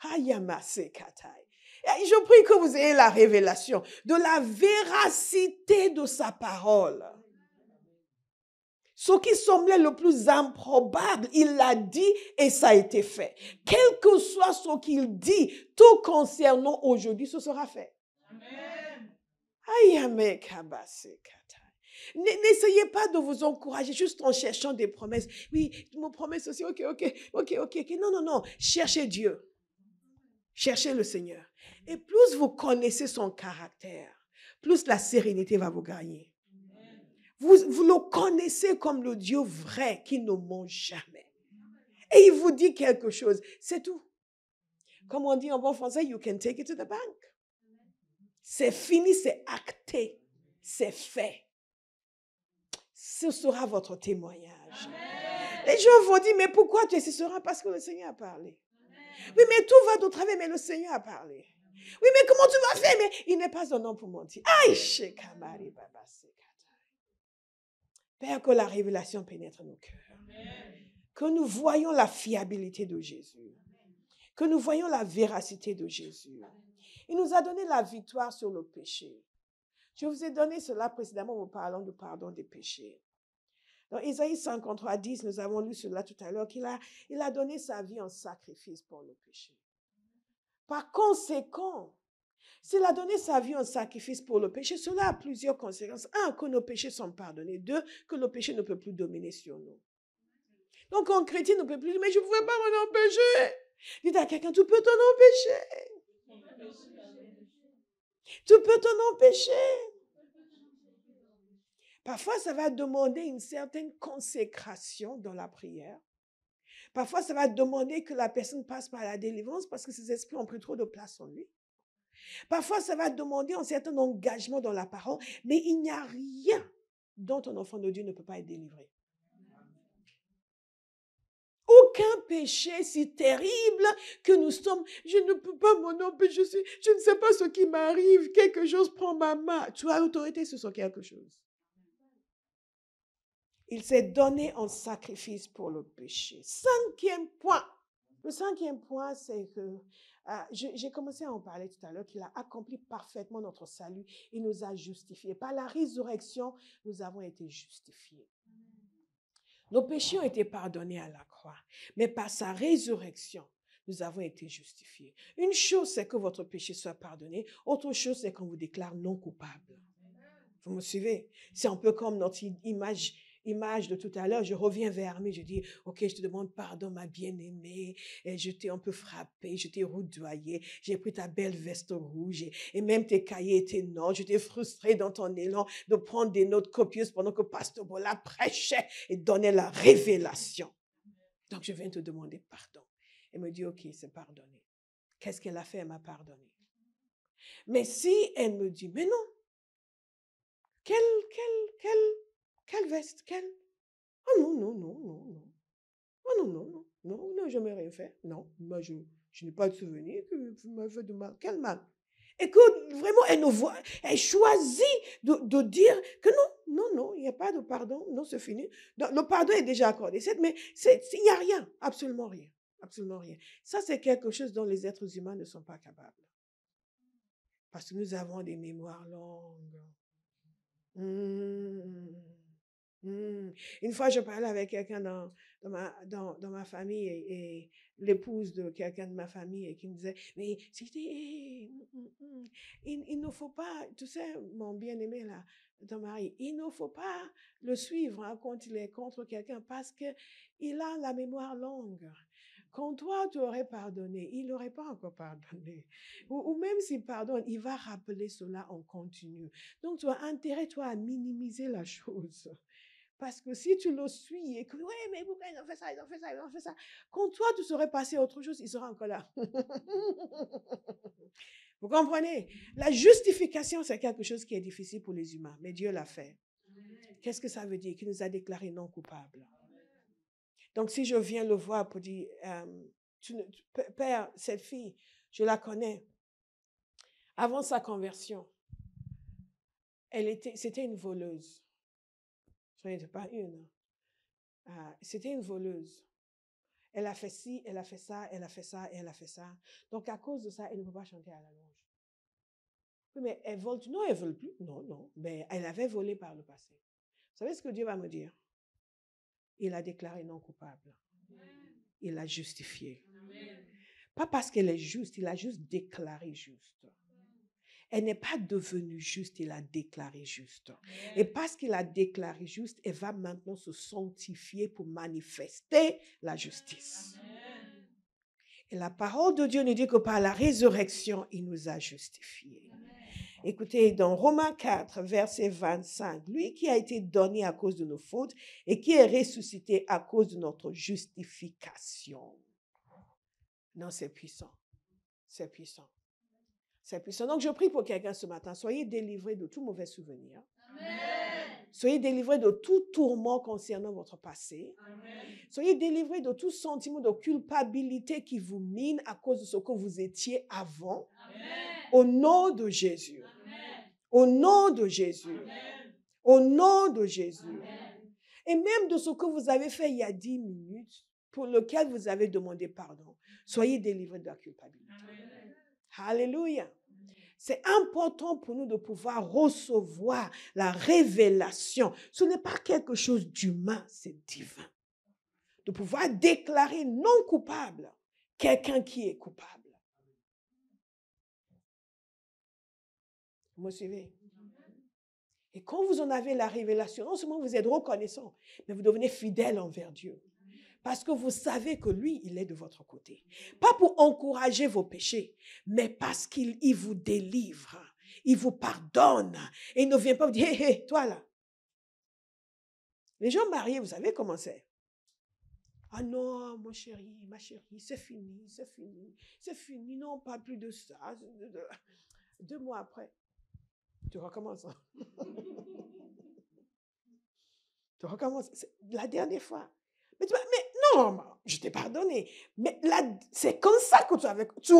Je prie que vous ayez la révélation de la véracité de sa parole. Ce qui semblait le plus improbable, il l'a dit et ça a été fait. Quel que soit ce qu'il dit, tout concernant aujourd'hui, ce sera fait. Amen. N'essayez pas de vous encourager juste en cherchant des promesses. Oui, tu me promets ceci, ok. Non. Cherchez Dieu. Cherchez le Seigneur. Et plus vous connaissez son caractère, plus la sérénité va vous gagner. Vous le connaissez comme le Dieu vrai qui ne ment jamais. Et il vous dit quelque chose. C'est tout. Comme on dit en bon français, you can take it to the bank. C'est fini, c'est acté, c'est fait. Ce sera votre témoignage. Amen. Les gens vont dire, mais pourquoi tu es si serein? Parce que le Seigneur a parlé. Amen. Oui, mais tout va de travers, mais le Seigneur a parlé. Oui, mais comment tu vas faire? Mais il n'est pas un homme pour mentir. Aïe, Père, que la révélation pénètre nos cœurs. Amen. Que nous voyons la fiabilité de Jésus. Que nous voyons la véracité de Jésus. Il nous a donné la victoire sur le péché. Je vous ai donné cela précédemment en vous parlant du pardon des péchés. Dans Isaïe 53, 10, nous avons lu cela tout à l'heure, il a donné sa vie en sacrifice pour le péché. Par conséquent, s'il a donné sa vie en sacrifice pour le péché, cela a plusieurs conséquences. Un, que nos péchés sont pardonnés. Deux, que le péché ne peut plus dominer sur nous. Donc, un chrétien ne peut plus dire, mais je ne pouvais pas m'en empêcher. Dites à quelqu'un, tu peux t'en empêcher. Tu peux t'en empêcher. Parfois, ça va demander une certaine consécration dans la prière. Parfois, ça va demander que la personne passe par la délivrance parce que ses esprits ont pris trop de place en lui. Parfois, ça va demander un certain engagement dans la parole, mais il n'y a rien dont un enfant de Dieu ne peut pas être délivré. Aucun péché si terrible que nous sommes, je ne peux pas m'en empêcher, je ne sais pas ce qui m'arrive, quelque chose prend ma main. Tu as l'autorité sur quelque chose. Il s'est donné en sacrifice pour le péché. Cinquième point. Le cinquième point, c'est que j'ai commencé à en parler tout à l'heure, qu'il a accompli parfaitement notre salut. Il nous a justifiés. Par la résurrection, nous avons été justifiés. Nos péchés ont été pardonnés à la croix. croix. Mais par sa résurrection, nous avons été justifiés. Une chose, c'est que votre péché soit pardonné. Autre chose, c'est qu'on vous déclare non coupable. Vous me suivez? C'est un peu comme notre image de tout à l'heure. Je reviens vers Armie, je dis, OK, je te demande pardon, ma bien-aimée. Et je t'ai un peu frappé, je t'ai roudoyé. J'ai pris ta belle veste rouge et même tes cahiers et tes notes. Je t'ai frustré dans ton élan de prendre des notes copieuses pendant que Pasteur Bola prêchait et donnait la révélation. Donc, je viens te demander pardon. Elle me dit, OK, c'est pardonné. Qu'est-ce qu'elle a fait? Elle m'a pardonné. Mais si elle me dit, mais non, quelle veste? Oh non. Oh non, je n'ai rien fait. Non, moi je n'ai pas de souvenir que tu m'as fait de mal. Quel mal? Et que vraiment, elle choisit de dire que non, il n'y a pas de pardon. Non, c'est fini. Le pardon est déjà accordé. Mais il n'y a rien, absolument rien. Absolument rien. Ça, c'est quelque chose dont les êtres humains ne sont pas capables. Parce que nous avons des mémoires longues. Une fois, je parlais avec quelqu'un dans ma famille et l'épouse de quelqu'un de ma famille et qui me disait, mais il ne faut pas, tu sais, mon bien-aimé là, ton mari, il ne faut pas le suivre quand il est contre quelqu'un parce qu'il a la mémoire longue. Quand toi, tu aurais pardonné, il n'aurait pas encore pardonné. Ou même s'il pardonne, il va rappeler cela en continu. Donc, tu as intérêt, toi, à minimiser la chose. Parce que si tu le suis et que, oui, mais pourquoi ils ont fait ça, ils ont fait ça. Quand toi, tu serais passé à autre chose, il sera encore là. Vous comprenez? La justification, c'est quelque chose qui est difficile pour les humains, mais Dieu l'a fait. Qu'est-ce que ça veut dire? Qu'il nous a déclarés non coupables. Donc, si je viens le voir pour dire, Père, cette fille, je la connais. Avant sa conversion, c'était une voleuse. Ce n'était pas une. C'était une voleuse. Elle a fait ci, elle a fait ça, elle a fait ça, elle a fait ça. Donc, à cause de ça, elle ne peut pas chanter à la louange. Oui, mais elle vole. Non, elle ne vole plus. Non. Mais elle avait volé par le passé. Vous savez ce que Dieu va me dire? Il a déclaré non coupable. Il l'a justifié. Pas parce qu'elle est juste, il a juste déclaré juste. Elle n'est pas devenue juste, il a déclaré juste. Et parce qu'il a déclaré juste, elle va maintenant se sanctifier pour manifester la justice. Et la parole de Dieu nous dit que par la résurrection, il nous a justifiés. Écoutez, dans Romains 4, verset 25, lui qui a été donné à cause de nos fautes et qui est ressuscité à cause de notre justification. Non, c'est puissant. C'est puissant. C'est puissant. Donc, je prie pour quelqu'un ce matin. Soyez délivrés de tout mauvais souvenir. Amen. Soyez délivrés de tout tourment concernant votre passé. Amen. Soyez délivrés de tout sentiment de culpabilité qui vous mine à cause de ce que vous étiez avant. Amen. Au nom de Jésus. Amen. Au nom de Jésus. Amen. Au nom de Jésus. Amen. Et même de ce que vous avez fait il y a 10 minutes, pour lequel vous avez demandé pardon. Soyez délivrés de la culpabilité. Amen. Alléluia. C'est important pour nous de pouvoir recevoir la révélation. Ce n'est pas quelque chose d'humain, c'est divin. De pouvoir déclarer non coupable quelqu'un qui est coupable. Vous me suivez? Et quand vous en avez la révélation, non seulement vous êtes reconnaissant, mais vous devenez fidèle envers Dieu. Parce que vous savez que lui, il est de votre côté. Pas pour encourager vos péchés, mais parce qu'il vous délivre. Il vous pardonne. Et il ne vient pas vous dire, hé, toi là. Les gens mariés, vous savez comment c'est. Ah non, mon chéri, ma chérie, c'est fini, non, pas plus de ça. 2 mois après, tu recommences. Tu recommences. C'est la dernière fois. Mais non, je t'ai pardonné. Mais là, c'est comme ça que tu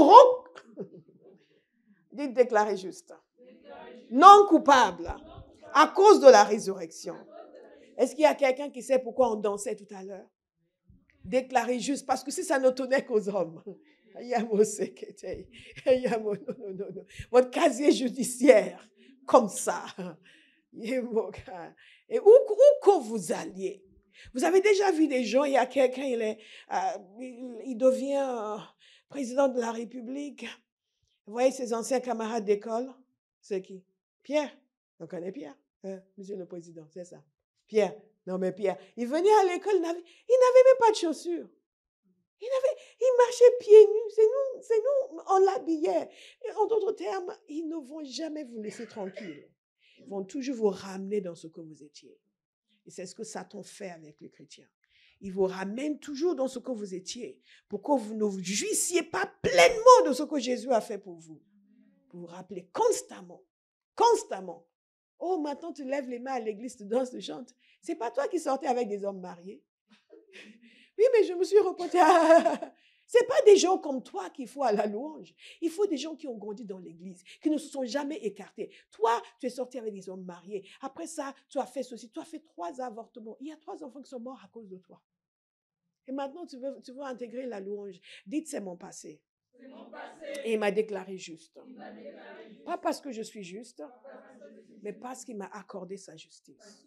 dites déclarer juste. Non coupable. À cause de la résurrection. Est-ce qu'il y a quelqu'un qui sait pourquoi on dansait tout à l'heure? Déclarer juste. Parce que si ça ne tenait qu'aux hommes. Non. Votre casier judiciaire. Comme ça. Et où que vous alliez. Vous avez déjà vu des gens, il y a quelqu'un, il devient président de la République. Vous voyez ses anciens camarades d'école? C'est qui? Pierre. On connaît Pierre? Monsieur le Président, c'est ça. Pierre. Non, mais Pierre, il venait à l'école, il n'avait même pas de chaussures. Il marchait pieds nus. C'est nous, on l'habillait. En d'autres termes, ils ne vont jamais vous laisser tranquille. Ils vont toujours vous ramener dans ce que vous étiez. Et c'est ce que Satan fait avec les chrétiens. Il vous ramène toujours dans ce que vous étiez pour que vous ne vous jouissiez pas pleinement de ce que Jésus a fait pour vous. Pour vous rappeler constamment. Oh, maintenant tu lèves les mains à l'église, tu danses, tu chantes. C'est pas toi qui sortais avec des hommes mariés. Oui, mais je me suis reportée à... C'est pas des gens comme toi qu'il faut à la louange. Il faut des gens qui ont grandi dans l'église, qui ne se sont jamais écartés. Toi, tu es sorti avec des hommes mariés. Après ça, tu as fait ceci. Tu as fait 3 avortements. Il y a 3 enfants qui sont morts à cause de toi. Et maintenant, tu veux intégrer la louange. Dites, c'est mon passé. Et il m'a déclaré juste. Pas parce que je suis juste, mais parce qu'il m'a accordé sa justice.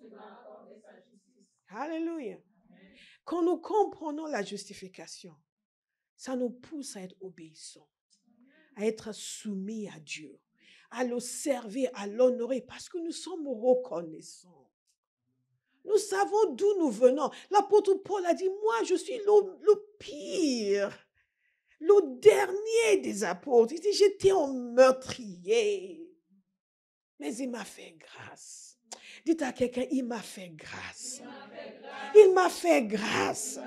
Alléluia. Quand nous comprenons la justification, ça nous pousse à être obéissants, à être soumis à Dieu, à le servir, à l'honorer, parce que nous sommes reconnaissants. Nous savons d'où nous venons. L'apôtre Paul a dit, moi, je suis le pire, le dernier des apôtres. Il dit, j'étais un meurtrier, mais il m'a fait grâce. Dites à quelqu'un, il m'a fait grâce. Il m'a fait grâce.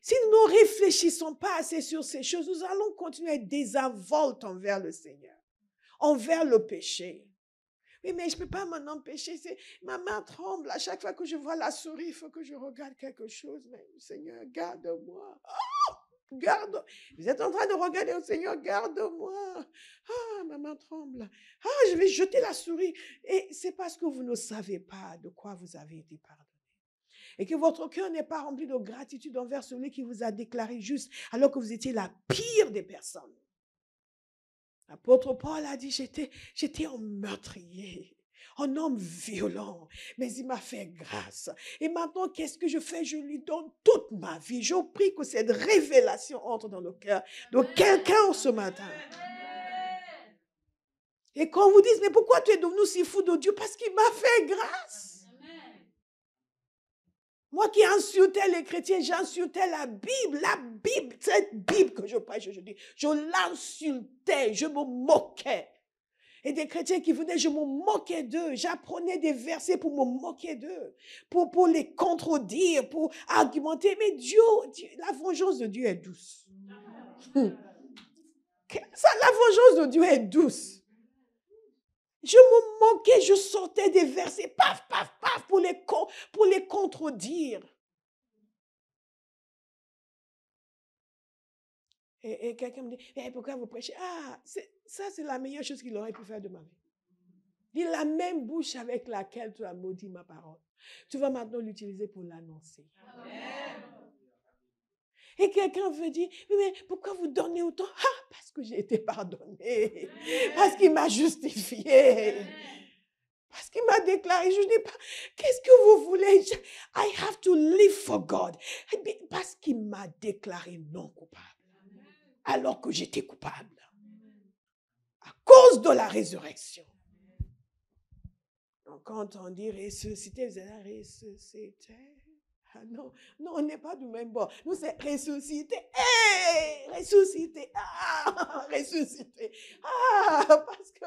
Si nous ne réfléchissons pas assez sur ces choses, nous allons continuer à être désinvoltes envers le Seigneur, envers le péché. Oui, mais je ne peux pas maintenant pécher. Ma main tremble. À chaque fois que je vois la souris, il faut que je regarde quelque chose. Mais Seigneur, garde-moi. Oh, garde. Vous êtes en train de regarder au Seigneur, garde-moi. Ah, ma main tremble. Ah, je vais jeter la souris. Et c'est parce que vous ne savez pas de quoi vous avez été pardonné. Et que votre cœur n'est pas rempli de gratitude envers celui qui vous a déclaré juste, alors que vous étiez la pire des personnes. L'apôtre Paul a dit, j'étais un meurtrier, un homme violent, mais il m'a fait grâce. Et maintenant, qu'est-ce que je fais? Je lui donne toute ma vie. Je prie que cette révélation entre dans le cœur de quelqu'un ce matin. Et quand vous dites, mais pourquoi tu es devenu si fou de Dieu? Parce qu'il m'a fait grâce. Moi qui insultais les chrétiens, j'insultais la Bible, cette Bible que je prêche aujourd'hui. Je l'insultais, je me moquais. Et des chrétiens qui venaient, je me moquais d'eux. J'apprenais des versets pour me moquer d'eux, pour les contredire, pour argumenter. Mais Dieu, la vengeance de Dieu est douce. La vengeance de Dieu est douce. Je me moquais, je sortais des versets, paf, paf, paf, pour les contredire. Et quelqu'un me dit, pourquoi vous prêchez? Ah, ça c'est la meilleure chose qu'il aurait pu faire de ma vie. Dis, la même bouche avec laquelle tu as maudit ma parole, tu vas maintenant l'utiliser pour l'annoncer. Amen. Et quelqu'un veut dire, mais pourquoi vous donnez autant? Ah, parce que j'ai été pardonné. Parce qu'il m'a justifié. Parce qu'il m'a déclaré, je n'ai pas, qu'est-ce que vous voulez? I have to live for God. Parce qu'il m'a déclaré non coupable. Alors que j'étais coupable. À cause de la résurrection. Donc, quand on dit ressusciter, vous allez ressusciter. Ah non, on n'est pas du même bord. Nous, c'est ressusciter. Ressusciter. Ressusciter. Parce que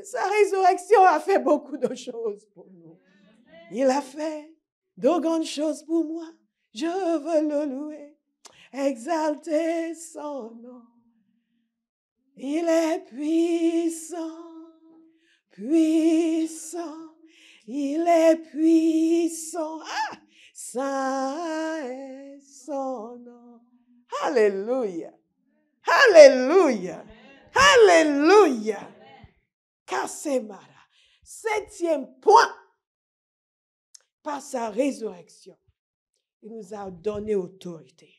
sa résurrection a fait beaucoup de choses pour nous. Il a fait de grandes choses pour moi. Je veux le louer, exalter son nom. Il est puissant, puissant. Il est puissant. Saint est son nom. Alléluia. Alléluia. Alléluia. Kassemara. 7e point. Par sa résurrection, il nous a donné autorité.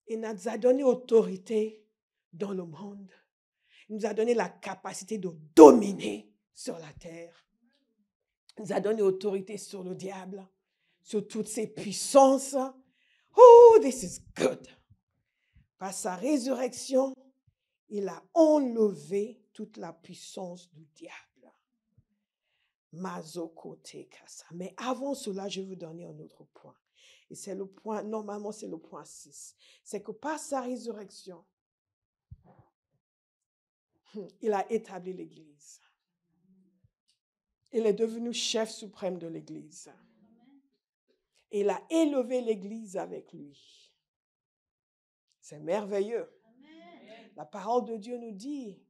Il nous a donné autorité dans le monde. Il nous a donné la capacité de dominer sur la terre. nous a donné autorité sur le diable, sur toutes ses puissances. Oh, this is good. Par sa résurrection, il a enlevé toute la puissance du diable. Mais avant cela, je vais vous donner un autre point. Et c'est le point, normalement c'est le point 6. C'est que par sa résurrection, il a établi l'Église. Il est devenu chef suprême de l'Église. Il a élevé l'Église avec lui. C'est merveilleux. La parole de Dieu nous dit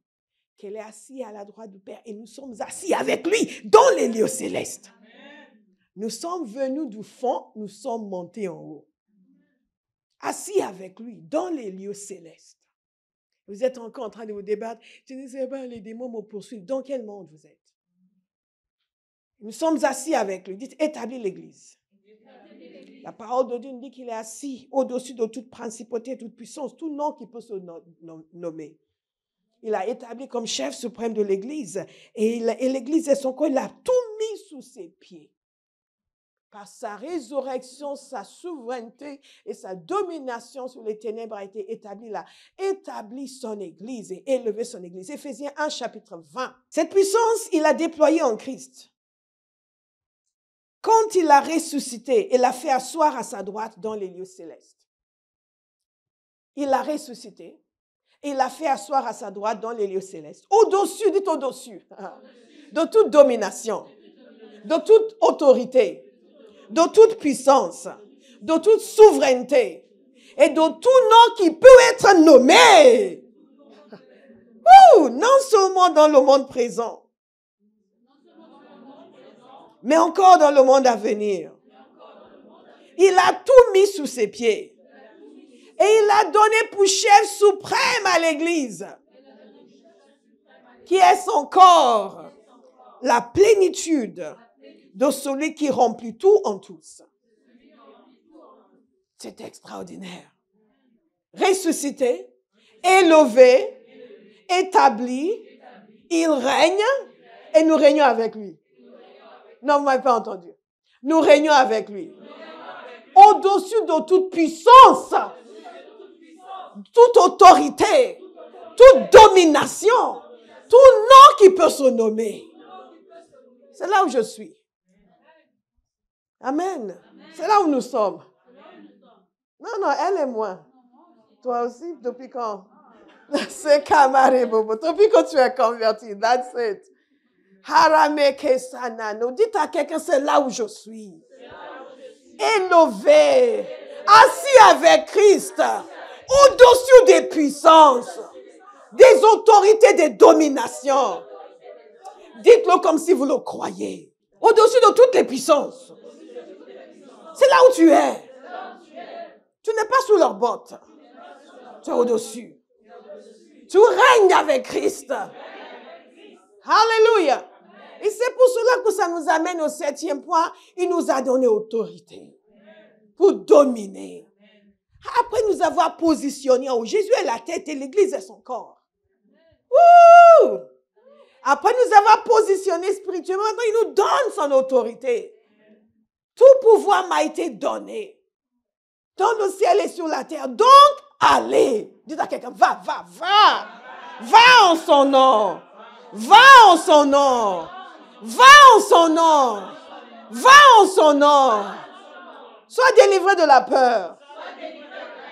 qu'elle est assise à la droite du Père et nous sommes assis avec lui dans les lieux célestes. Nous sommes venus du fond, nous sommes montés en haut. Assis avec lui dans les lieux célestes. Vous êtes encore en train de vous débattre. Tu ne sais pas, les démons me poursuivent. Dans quel monde vous êtes? Nous sommes assis avec lui. Dites, établis l'Église. La parole de Dieu nous dit qu'il est assis au-dessus de toute principauté, toute puissance, tout nom qui peut se nommer. Il a établi comme chef suprême de l'Église. Et l'Église est son corps. Il a tout mis sous ses pieds. Par sa résurrection, sa souveraineté et sa domination sur les ténèbres a été établie là. Établit son Église et élevé son Église. Éphésiens 1, chapitre 20. Cette puissance, il l'a déployée en Christ. Quand il a ressuscité, il l'a fait asseoir à sa droite dans les lieux célestes. Il l'a ressuscité. Et il l'a fait asseoir à sa droite dans les lieux célestes. Au-dessus, dites au-dessus, de toute domination, de toute autorité, de toute puissance, de toute souveraineté et de tout nom qui peut être nommé. Non seulement dans le monde présent, mais encore dans le monde à venir. Il a tout mis sous ses pieds. Et il a donné pour chef suprême à l'Église, qui est son corps, la plénitude de celui qui remplit tout en tous. C'est extraordinaire. Ressuscité, élevé, établi, il règne et nous régnons avec lui. Non, vous m'avez pas entendu. Nous régnons avec lui. Au-dessus de toute puissance, toute autorité, toute domination, tout nom qui peut se nommer. C'est là où je suis. Amen. C'est là où nous sommes. Non, elle et moi. Toi aussi, depuis quand? C'est Kamare Bobo. Depuis quand tu es converti, that's it. Harame Kesanano. Dites à quelqu'un, c'est là où je suis. Élevé, assis avec Christ, au-dessus des puissances, des autorités, des dominations. Dites-le comme si vous le croyez. Au-dessus de toutes les puissances. C'est là où tu es. Tu n'es pas sous leurs bottes. Tu es au-dessus. Tu règnes avec Christ. Alléluia. Et c'est pour cela que ça nous amène au 7e point. Il nous a donné autorité pour dominer. Après nous avoir positionnés en haut, Jésus est la tête et l'Église est son corps. Wouh! Après nous avoir positionnés spirituellement, maintenant il nous donne son autorité. Tout pouvoir m'a été donné dans le ciel et sur la terre. Donc, allez. Dites à quelqu'un, va. Va en son nom. Va en son nom. Va en son nom. Va en son nom. Sois délivré de la peur.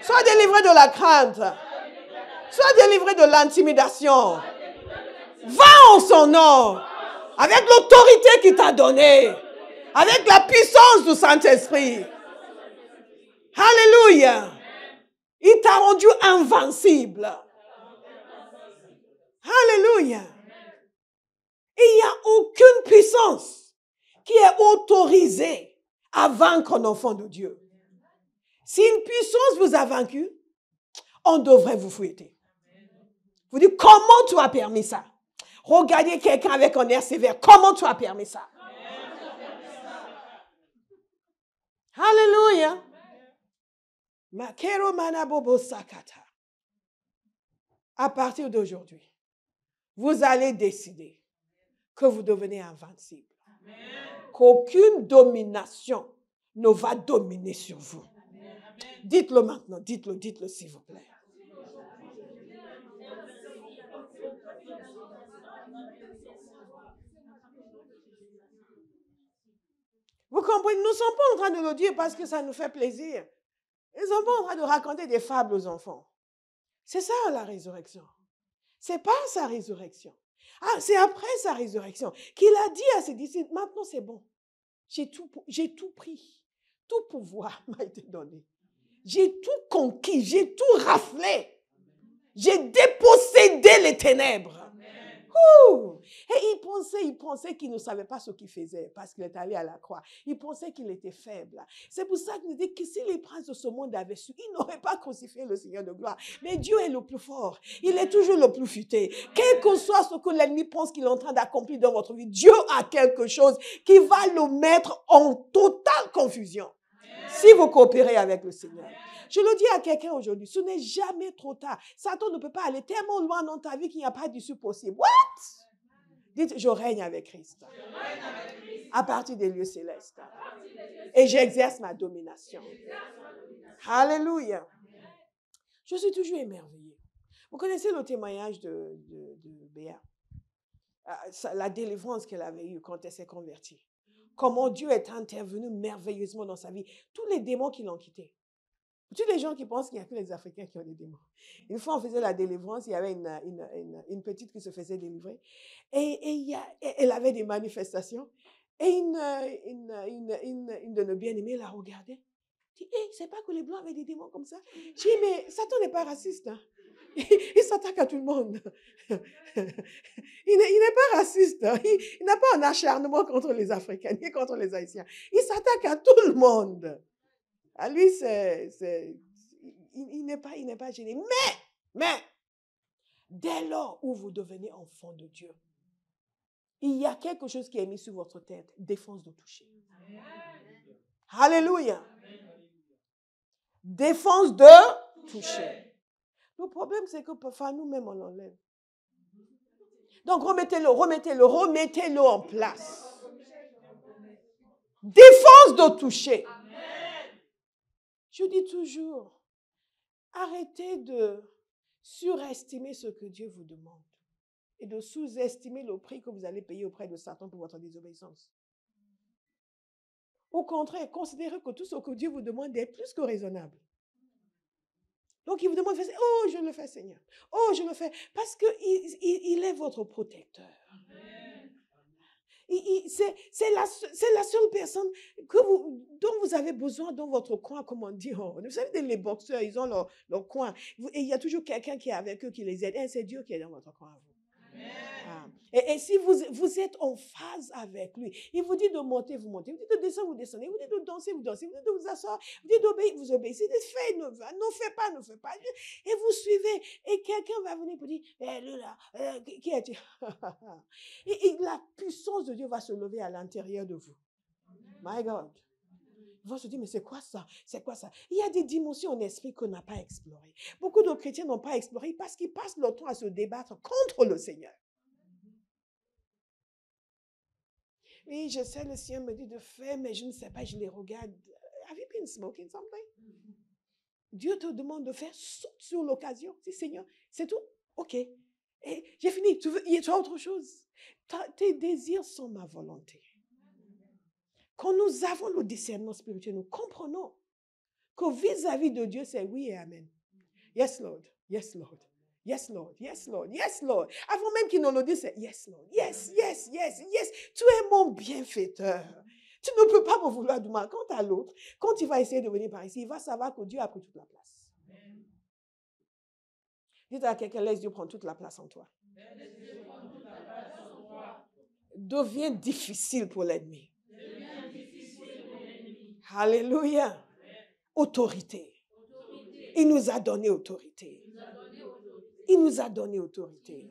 Sois délivré de la crainte. Sois délivré de l'intimidation. Va en son nom. Avec l'autorité qu'il t'a donnée. Avec la puissance du Saint-Esprit. Alléluia. Il t'a rendu invincible. Alléluia. Et il n'y a aucune puissance qui est autorisée à vaincre un enfant de Dieu. Si une puissance vous a vaincu, on devrait vous fouetter. Vous dites, comment tu as permis ça? Regardez quelqu'un avec un air sévère. Comment tu as permis ça? Alléluia. À partir d'aujourd'hui, vous allez décider que vous devenez invincible. Qu'aucune domination ne va dominer sur vous. Dites-le maintenant, dites-le s'il vous plaît. Vous comprenez, nous ne sommes pas en train de le dire parce que ça nous fait plaisir. Ils ne sont pas en train de raconter des fables aux enfants. C'est ça la résurrection. C'est pas sa résurrection. Ah, c'est après sa résurrection qu'il a dit à ses disciples, maintenant c'est bon. J'ai tout pris. Tout pouvoir m'a été donné. J'ai tout conquis, j'ai tout raflé. J'ai dépossédé les ténèbres. Ouh. Et il pensait qu'il ne savait pas ce qu'il faisait parce qu'il est allé à la croix. Il pensait qu'il était faible. C'est pour ça qu'il dit que si les princes de ce monde avaient su, ils n'auraient pas crucifié le Seigneur de gloire. Mais Dieu est le plus fort. Il est toujours le plus futé. Quel que soit ce que l'ennemi pense qu'il est en train d'accomplir dans votre vie, Dieu a quelque chose qui va le mettre en totale confusion. Si vous coopérez avec le Seigneur. Je le dis à quelqu'un aujourd'hui, ce n'est jamais trop tard. Satan ne peut pas aller tellement loin dans ta vie qu'il n'y a pas d'issue possible. What? Dites, je règne avec Christ. À partir des lieux célestes. Et j'exerce ma domination. Alléluia. Je suis toujours émerveillée. Vous connaissez le témoignage de Béa? La délivrance qu'elle avait eue quand elle s'est convertie. Comment Dieu est intervenu merveilleusement dans sa vie. Tous les démons qui l'ont quitté. Tous les gens qui pensent qu'il n'y a que les Africains qui ont des démons. Une fois, on faisait la délivrance, il y avait une petite qui se faisait délivrer. Et elle avait des manifestations. Et une de nos bien-aimés la regardait. Dit, hey, c'est pas que les Blancs avaient des démons comme ça. Je dis, mais Satan n'est pas raciste. Hein. Il s'attaque à tout le monde. Il n'est pas raciste. Hein. Il n'a pas un acharnement contre les Africains, ni contre les Haïtiens. Il s'attaque à tout le monde. À lui, il n'est pas gêné. Mais, dès lors où vous devenez enfant de Dieu, il y a quelque chose qui est mis sur votre tête, défense de toucher. Alléluia. Défense de toucher. Le problème, c'est que parfois, nous-mêmes, on l'enlève. Donc, remettez-le en place. Défense de toucher. Je dis toujours, arrêtez de surestimer ce que Dieu vous demande et de sous-estimer le prix que vous allez payer auprès de Satan pour votre désobéissance. Au contraire, considérez que tout ce que Dieu vous demande est plus que raisonnable. Donc, il vous demande, oh, je le fais, Seigneur. Oh, je le fais. Parce qu'il est votre protecteur. C'est la seule personne dont vous avez besoin dans votre coin, comme on dit. Vous savez, les boxeurs, ils ont leur coin. Et il y a toujours quelqu'un qui est avec eux, qui les aide. Et c'est Dieu qui est dans votre coin. Ah. Et si vous êtes en phase avec lui, il vous dit de monter, vous montez. Il vous dit de descendre, vous descendez. Il vous dit de danser, vous dansez. Il vous dit de vous asseoir. Il vous dit d'obéir, vous obéissez. Il dit fais, ne fais pas. Et vous suivez. Et quelqu'un va venir pour dire, lui là, qui est-il? Et la puissance de Dieu va se lever à l'intérieur de vous. My God. Ils vont se dire, mais c'est quoi ça? C'est quoi ça? Il y a des dimensions en esprit qu'on n'a pas explorées. Beaucoup de chrétiens n'ont pas exploré parce qu'ils passent leur temps à se débattre contre le Seigneur. Oui, je sais, le Seigneur me dit de faire, mais je ne sais pas, je les regarde. Have you been smoking something? Dieu te demande de faire, saute sur l'occasion. Dis, Seigneur, c'est tout? OK. Et j'ai fini. Tu as autre chose? Tes désirs sont ma volonté. Quand nous avons le discernement spirituel, nous comprenons que vis-à-vis de Dieu, c'est oui et amen. Yes, Lord. Yes, Lord. Yes, Lord. Yes, Lord. Yes, Lord. Avant même qu'il nous le dise, c'est yes, Lord. Yes, yes, yes, yes. Tu es mon bienfaiteur. Tu ne peux pas me vouloir du mal. Quant à l'autre, quand il va essayer de venir par ici, il va savoir que Dieu a pris toute la place. Dites à quelqu'un, laisse Dieu prendre toute la place en toi. Devient difficile pour l'ennemi. Alléluia. Autorité. Il nous a donné autorité. Il nous a donné autorité.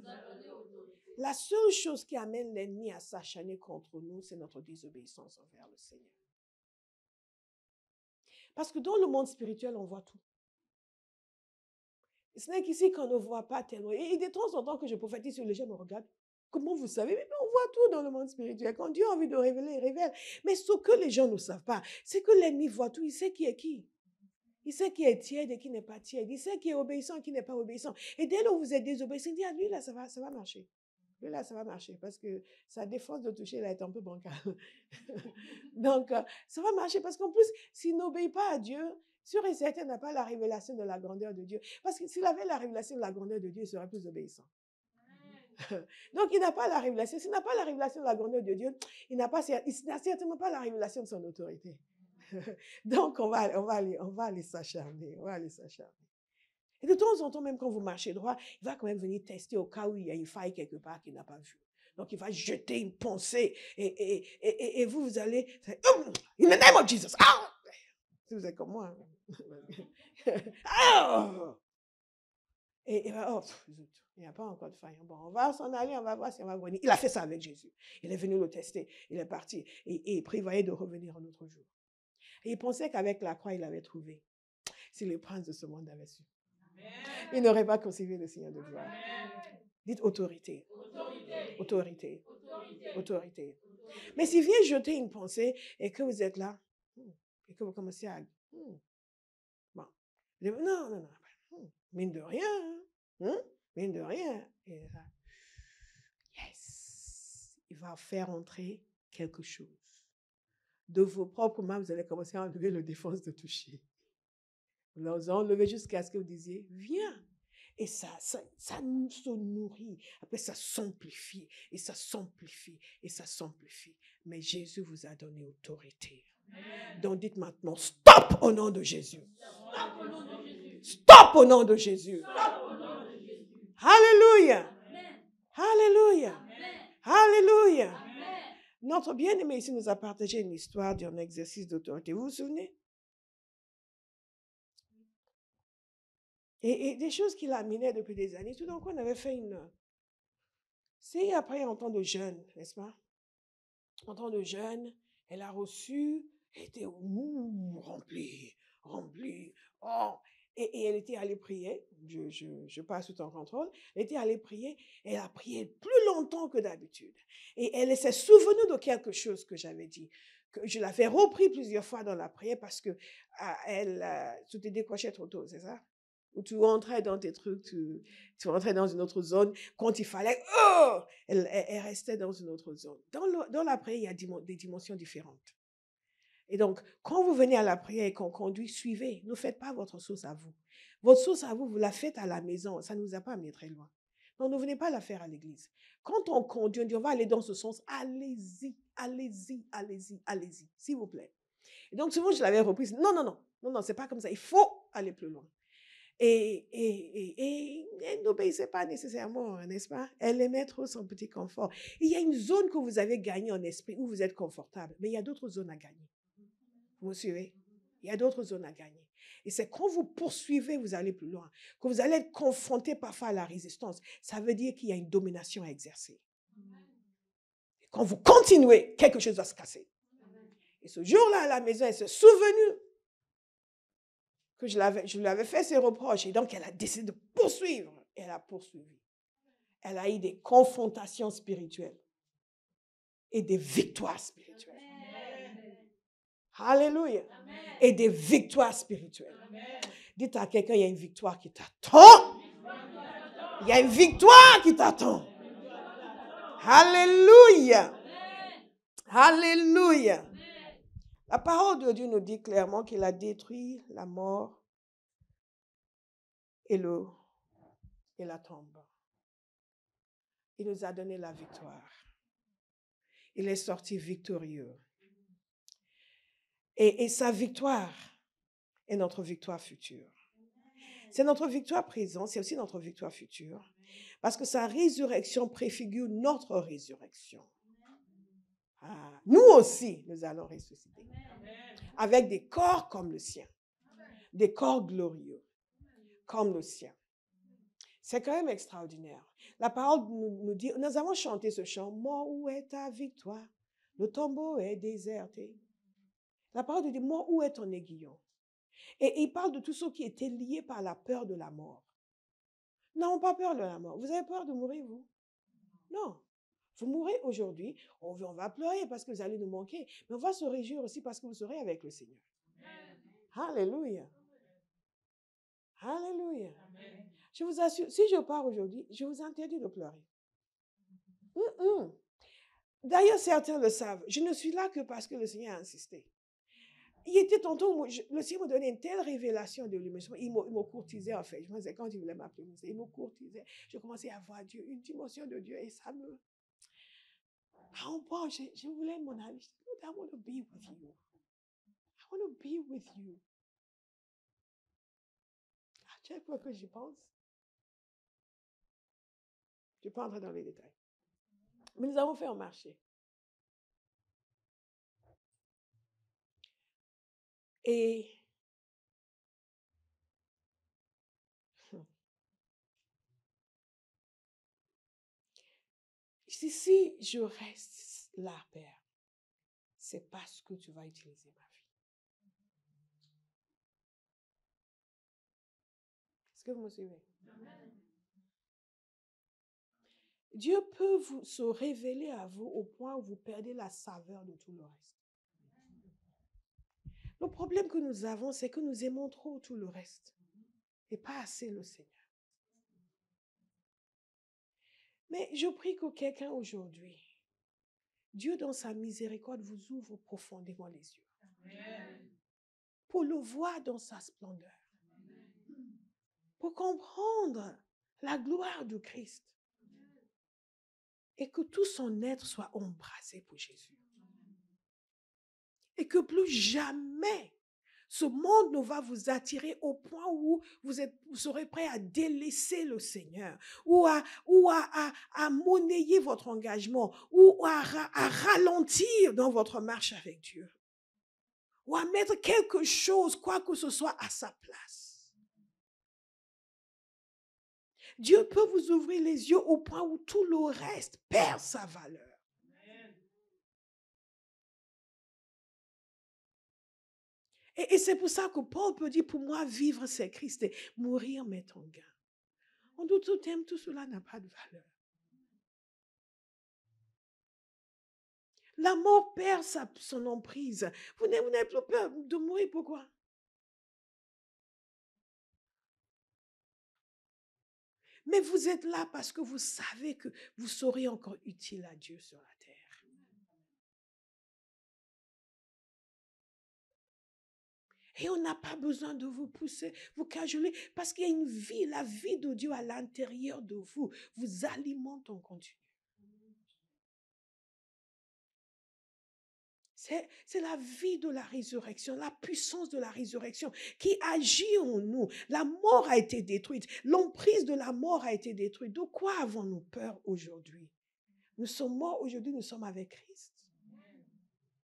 La seule chose qui amène l'ennemi à s'acharner contre nous, c'est notre désobéissance envers le Seigneur. Parce que dans le monde spirituel, on voit tout. Ce n'est qu'ici qu'on ne voit pas tellement. Et de temps en temps que je prophétise sur les gens me regardent. Comment vous savez? Mais on voit tout dans le monde spirituel. Quand Dieu a envie de révéler, il révèle. Mais ce que les gens ne savent pas, c'est que l'ennemi voit tout. Il sait qui est qui. Il sait qui est tiède et qui n'est pas tiède. Il sait qui est obéissant et qui n'est pas obéissant. Et dès lors où vous êtes désobéissant, il dit, ah, lui, là, ça va marcher. Lui, là, ça va marcher parce que sa défense de toucher, là, est un peu bancale. Donc, ça va marcher parce qu'en plus, s'il n'obéit pas à Dieu, sûr et certain, n'a pas la révélation de la grandeur de Dieu. Parce que s'il avait la révélation de la grandeur de Dieu, il serait plus obéissant. Donc, il n'a pas la révélation. S'il n'a pas la révélation de la grandeur de Dieu, il n'a certainement pas la révélation de son autorité. Donc, on va aller s'acharner. On va aller s'acharner. Et de temps en temps, même quand vous marchez droit, il va quand même venir tester au cas où il y a une faille quelque part qu'il n'a pas vue. Donc, il va jeter une pensée et vous allez... In the name of Jesus! Ah! Si vous êtes comme moi. Ah! Et il n'y a pas encore de faille. Bon, on va s'en aller, on va voir si on va revenir. Il a fait ça avec Jésus. Il est venu le tester. Il est parti. Et il prévoyait de revenir un autre jour. Et il pensait qu'avec la croix, il avait trouvé. Si les princes de ce monde avaient su. Il n'aurait pas conservé le Seigneur de gloire. Dites autorité. Autorité. Autorité. Autorité. Autorité. Mais s'il vient jeter une pensée et que vous êtes là, et que vous commencez à... Bon. Non. Mine de rien. Mine de rien. Et là, yes. Il va faire entrer quelque chose. De vos propres mains, vous allez commencer à enlever le défense de toucher. Vous enlevez jusqu'à ce que vous disiez, viens. Et ça nous se nourrit. Après, ça s'amplifie. Et ça s'amplifie. Et ça s'amplifie. Mais Jésus vous a donné autorité. Amen. Donc dites maintenant, stop au nom de Jésus. Stop au nom de Jésus. Stop au nom de Jésus. Stop au nom de Jésus. Alléluia. Amen. Alléluia. Amen. Alléluia. Amen. Notre bien-aimé ici nous a partagé une histoire d'un exercice d'autorité. Vous vous souvenez? Et des choses qu'il amenait depuis des années. Tout d'un coup, on avait fait une... C'est après un temps de jeûne, n'est-ce pas? En temps de jeûne, elle a reçu, elle était remplie. Oh. Et elle était allée prier. Je passe tout en contrôle. Elle était allée prier. Elle a prié plus longtemps que d'habitude. Et elle s'est souvenue de quelque chose que j'avais dit. Que je l'avais repris plusieurs fois dans la prière parce que tu t'es décroché trop tôt, c'est ça? Où tu rentrais dans tes trucs, tu rentrais dans une autre zone. Quand il fallait, elle restait dans une autre zone. Dans la prière, il y a des dimensions différentes. Et donc, quand vous venez à la prière et qu'on conduit, suivez. Ne faites pas votre sauce à vous. Votre sauce à vous, vous la faites à la maison. Ça ne nous a pas amené très loin. Donc, ne venez pas la faire à l'église. Quand on conduit, on dit, on va aller dans ce sens. Allez-y, allez-y, allez-y, allez-y, s'il vous plaît. Et donc, souvent, je l'avais reprise. Non, c'est pas comme ça. Il faut aller plus loin. Et elle n'obéissait pas nécessairement, n'est-ce pas? Elle aimait trop son petit confort. Il y a une zone que vous avez gagnée en esprit où vous êtes confortable, mais il y a d'autres zones à gagner. Vous me suivez? Il y a d'autres zones à gagner. Et c'est quand vous poursuivez, vous allez plus loin, que vous allez être confronté parfois à la résistance. Ça veut dire qu'il y a une domination à exercer. Et quand vous continuez, quelque chose va se casser. Et ce jour-là, à la maison, elle s'est souvenue que je lui avais fait ses reproches. Et donc, elle a décidé de poursuivre. Et elle a poursuivi. Elle a eu des confrontations spirituelles et des victoires spirituelles. Amen. Alléluia. Amen. Et des victoires spirituelles. Amen. Dites à quelqu'un, il y a une victoire qui t'attend. Il y a une victoire qui t'attend. Alléluia. Alléluia. La parole de Dieu nous dit clairement qu'il a détruit la mort et la tombe. Il nous a donné la victoire. Il est sorti victorieux. Et sa victoire est notre victoire future. C'est notre victoire présente, c'est aussi notre victoire future. Parce que sa résurrection préfigure notre résurrection. Nous aussi, nous allons ressusciter. Avec des corps comme le sien. Des corps glorieux comme le sien. C'est quand même extraordinaire. La parole nous dit, nous avons chanté ce chant, mort, où est ta victoire? Le tombeau est déserté. La parole nous dit, mort, où est ton aiguillon? Et il parle de tout ce qui était lié par la peur de la mort. Nous n'avons pas peur de la mort. Vous avez peur de mourir, vous? Non. Vous mourrez aujourd'hui, on va pleurer parce que vous allez nous manquer, mais on va se réjouir aussi parce que vous serez avec le Seigneur. Alléluia. Alléluia. Je vous assure, si je pars aujourd'hui, je vous interdis de pleurer. D'ailleurs, certains le savent. Je ne suis là que parce que le Seigneur a insisté. Il était tantôt, le Seigneur me donnait une telle révélation de lui. Il me courtisait en fait. Je me disais, quand il voulait m'appeler, il me courtisait. Je commençais à voir Dieu, une dimension de Dieu, et ça me... À un point, je voulais m'en aller. Je dis, I want to be with you. I want to be with you. À chaque fois que j'y pense, je ne vais pas entrer dans les détails. Mais nous avons fait un marché. Et si je reste là, Père, c'est parce que tu vas utiliser ma vie. Est-ce que vous me suivez? Dieu peut se révéler à vous au point où vous perdez la saveur de tout le reste. Le problème que nous avons, c'est que nous aimons trop tout le reste et pas assez le Seigneur. Mais je prie que quelqu'un aujourd'hui, Dieu dans sa miséricorde vous ouvre profondément les yeux. Pour le voir dans sa splendeur. Pour comprendre la gloire du Christ. Et que tout son être soit embrasé pour Jésus. Et que plus jamais ce monde ne va vous attirer au point où vous serez prêt à délaisser le Seigneur, ou à monnayer votre engagement, ou à ralentir dans votre marche avec Dieu, ou à mettre quelque chose, quoi que ce soit, à sa place. Dieu peut vous ouvrir les yeux au point où tout le reste perd sa valeur. Et c'est pour ça que Paul peut dire, pour moi, vivre c'est Christ et mourir m'est en gain. En d'autres termes, tout cela n'a pas de valeur. La mort perd son emprise. Vous n'avez plus peur de mourir, pourquoi? Mais vous êtes là parce que vous savez que vous serez encore utile à Dieu sur la terre. Et on n'a pas besoin de vous pousser, vous cajoler, parce qu'il y a une vie, la vie de Dieu à l'intérieur de vous, vous alimente en continu. C'est la vie de la résurrection, la puissance de la résurrection qui agit en nous. La mort a été détruite, l'emprise de la mort a été détruite. De quoi avons-nous peur aujourd'hui? Nous sommes morts aujourd'hui, nous sommes avec Christ.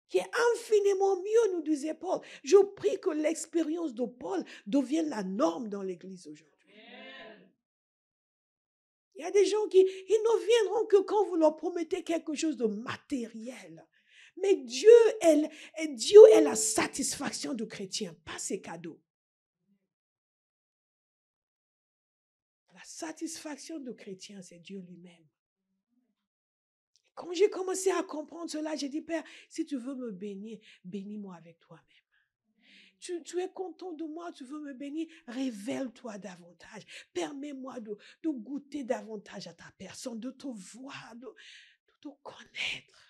Qui est infiniment mieux, nous disait Paul. Je prie que l'expérience de Paul devienne la norme dans l'Église aujourd'hui. Il y a des gens qui ils ne viendront que quand vous leur promettez quelque chose de matériel. Mais Dieu est la satisfaction du chrétien, pas ses cadeaux. La satisfaction du chrétien, c'est Dieu lui-même. Quand j'ai commencé à comprendre cela, j'ai dit, Père, si tu veux me bénir, bénis-moi avec toi-même. Tu es content de moi, tu veux me bénir, révèle-toi davantage. Permets-moi de goûter davantage à ta personne, de te voir, de te connaître.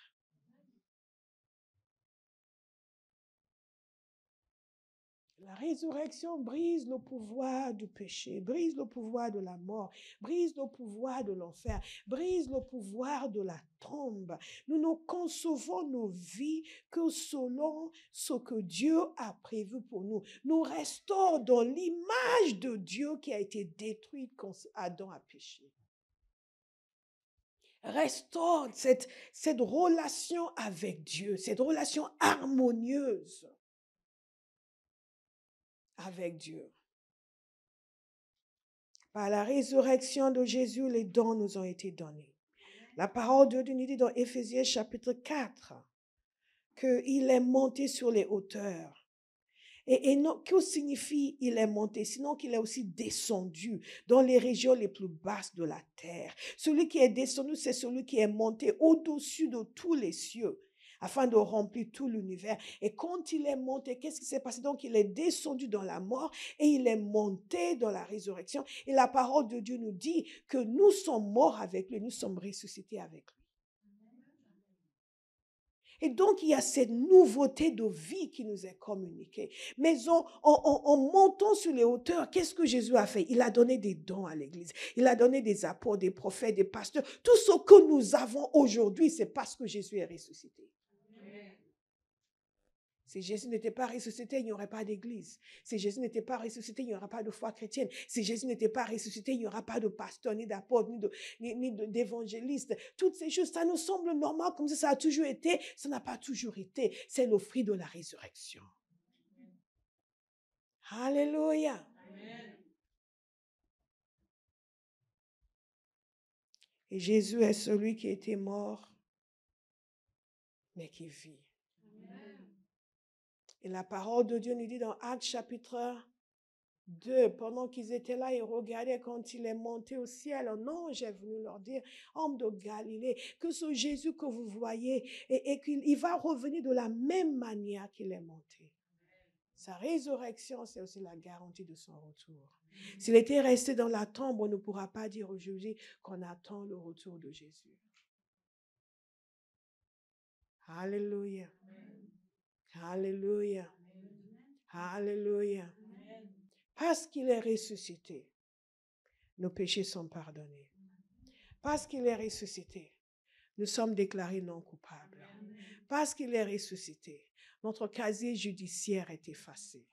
La résurrection brise le pouvoir du péché, brise le pouvoir de la mort, brise le pouvoir de l'enfer, brise le pouvoir de la tombe. Nous ne concevons nos vies que selon ce que Dieu a prévu pour nous. Nous restons dans l'image de Dieu qui a été détruite quand Adam a péché. Restaure cette relation avec Dieu, cette relation harmonieuse avec Dieu. Par la résurrection de Jésus, les dons nous ont été donnés. La parole de Dieu nous dit dans Éphésiens chapitre 4 qu'il est monté sur les hauteurs Et non, que signifie il est monté? Sinon qu'il est aussi descendu dans les régions les plus basses de la terre. Celui qui est descendu, c'est celui qui est monté au-dessus de tous les cieux, afin de remplir tout l'univers. Et quand il est monté, qu'est-ce qui s'est passé? Donc, il est descendu dans la mort et il est monté dans la résurrection. Et la parole de Dieu nous dit que nous sommes morts avec lui, nous sommes ressuscités avec lui. Et donc, il y a cette nouveauté de vie qui nous est communiquée. Mais en montant sur les hauteurs, qu'est-ce que Jésus a fait? Il a donné des dons à l'Église. Il a donné des apôtres, des prophètes, des pasteurs. Tout ce que nous avons aujourd'hui, c'est parce que Jésus est ressuscité. Si Jésus n'était pas ressuscité, il n'y aurait pas d'église. Si Jésus n'était pas ressuscité, il n'y aura pas de foi chrétienne. Si Jésus n'était pas ressuscité, il n'y aura pas de pasteur, ni d'apôtre, ni d'évangéliste. Toutes ces choses, ça nous semble normal, comme ça a toujours été. Ça n'a pas toujours été. C'est le fruit de la résurrection. Alléluia. Amen. Et Jésus est celui qui était mort, mais qui vit. Et la parole de Dieu nous dit dans Actes chapitre 2, pendant qu'ils étaient là, ils regardaient quand il est monté au ciel. Un ange est venu leur dire, homme de Galilée, que ce Jésus que vous voyez, et qu'il va revenir de la même manière qu'il est monté. Sa résurrection, c'est aussi la garantie de son retour. S'il était resté dans la tombe, on ne pourra pas dire aujourd'hui qu'on attend le retour de Jésus. Alléluia. Alléluia. Alléluia. Parce qu'il est ressuscité, nos péchés sont pardonnés. Parce qu'il est ressuscité, nous sommes déclarés non coupables. Parce qu'il est ressuscité, notre casier judiciaire est effacé.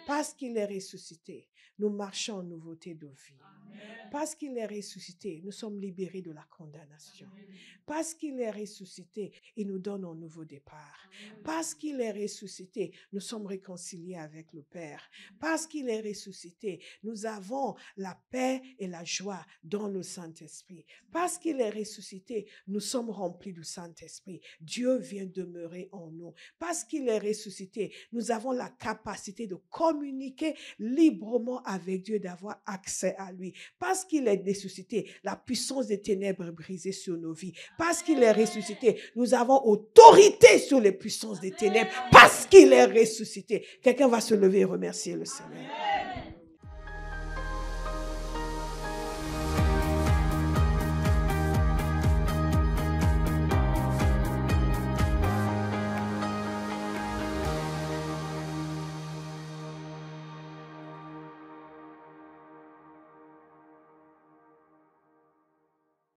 Parce qu'il est ressuscité, nous marchons en nouveauté de vie. Parce qu'il est ressuscité, nous sommes libérés de la condamnation. Parce qu'il est ressuscité, il nous donne un nouveau départ. Parce qu'il est ressuscité, nous sommes réconciliés avec le Père. Parce qu'il est ressuscité, nous avons la paix et la joie dans le Saint-Esprit. Parce qu'il est ressuscité, nous sommes remplis du Saint-Esprit. Dieu vient demeurer en nous. Parce qu'il est ressuscité, nous avons la capacité de communiquer librement avec Dieu, d'avoir accès à lui. Parce qu'il est ressuscité, la puissance des ténèbres est brisée sur nos vies. Parce qu'il est ressuscité, nous avons autorité sur les puissances des ténèbres. Parce qu'il est ressuscité. Quelqu'un va se lever et remercier le Seigneur.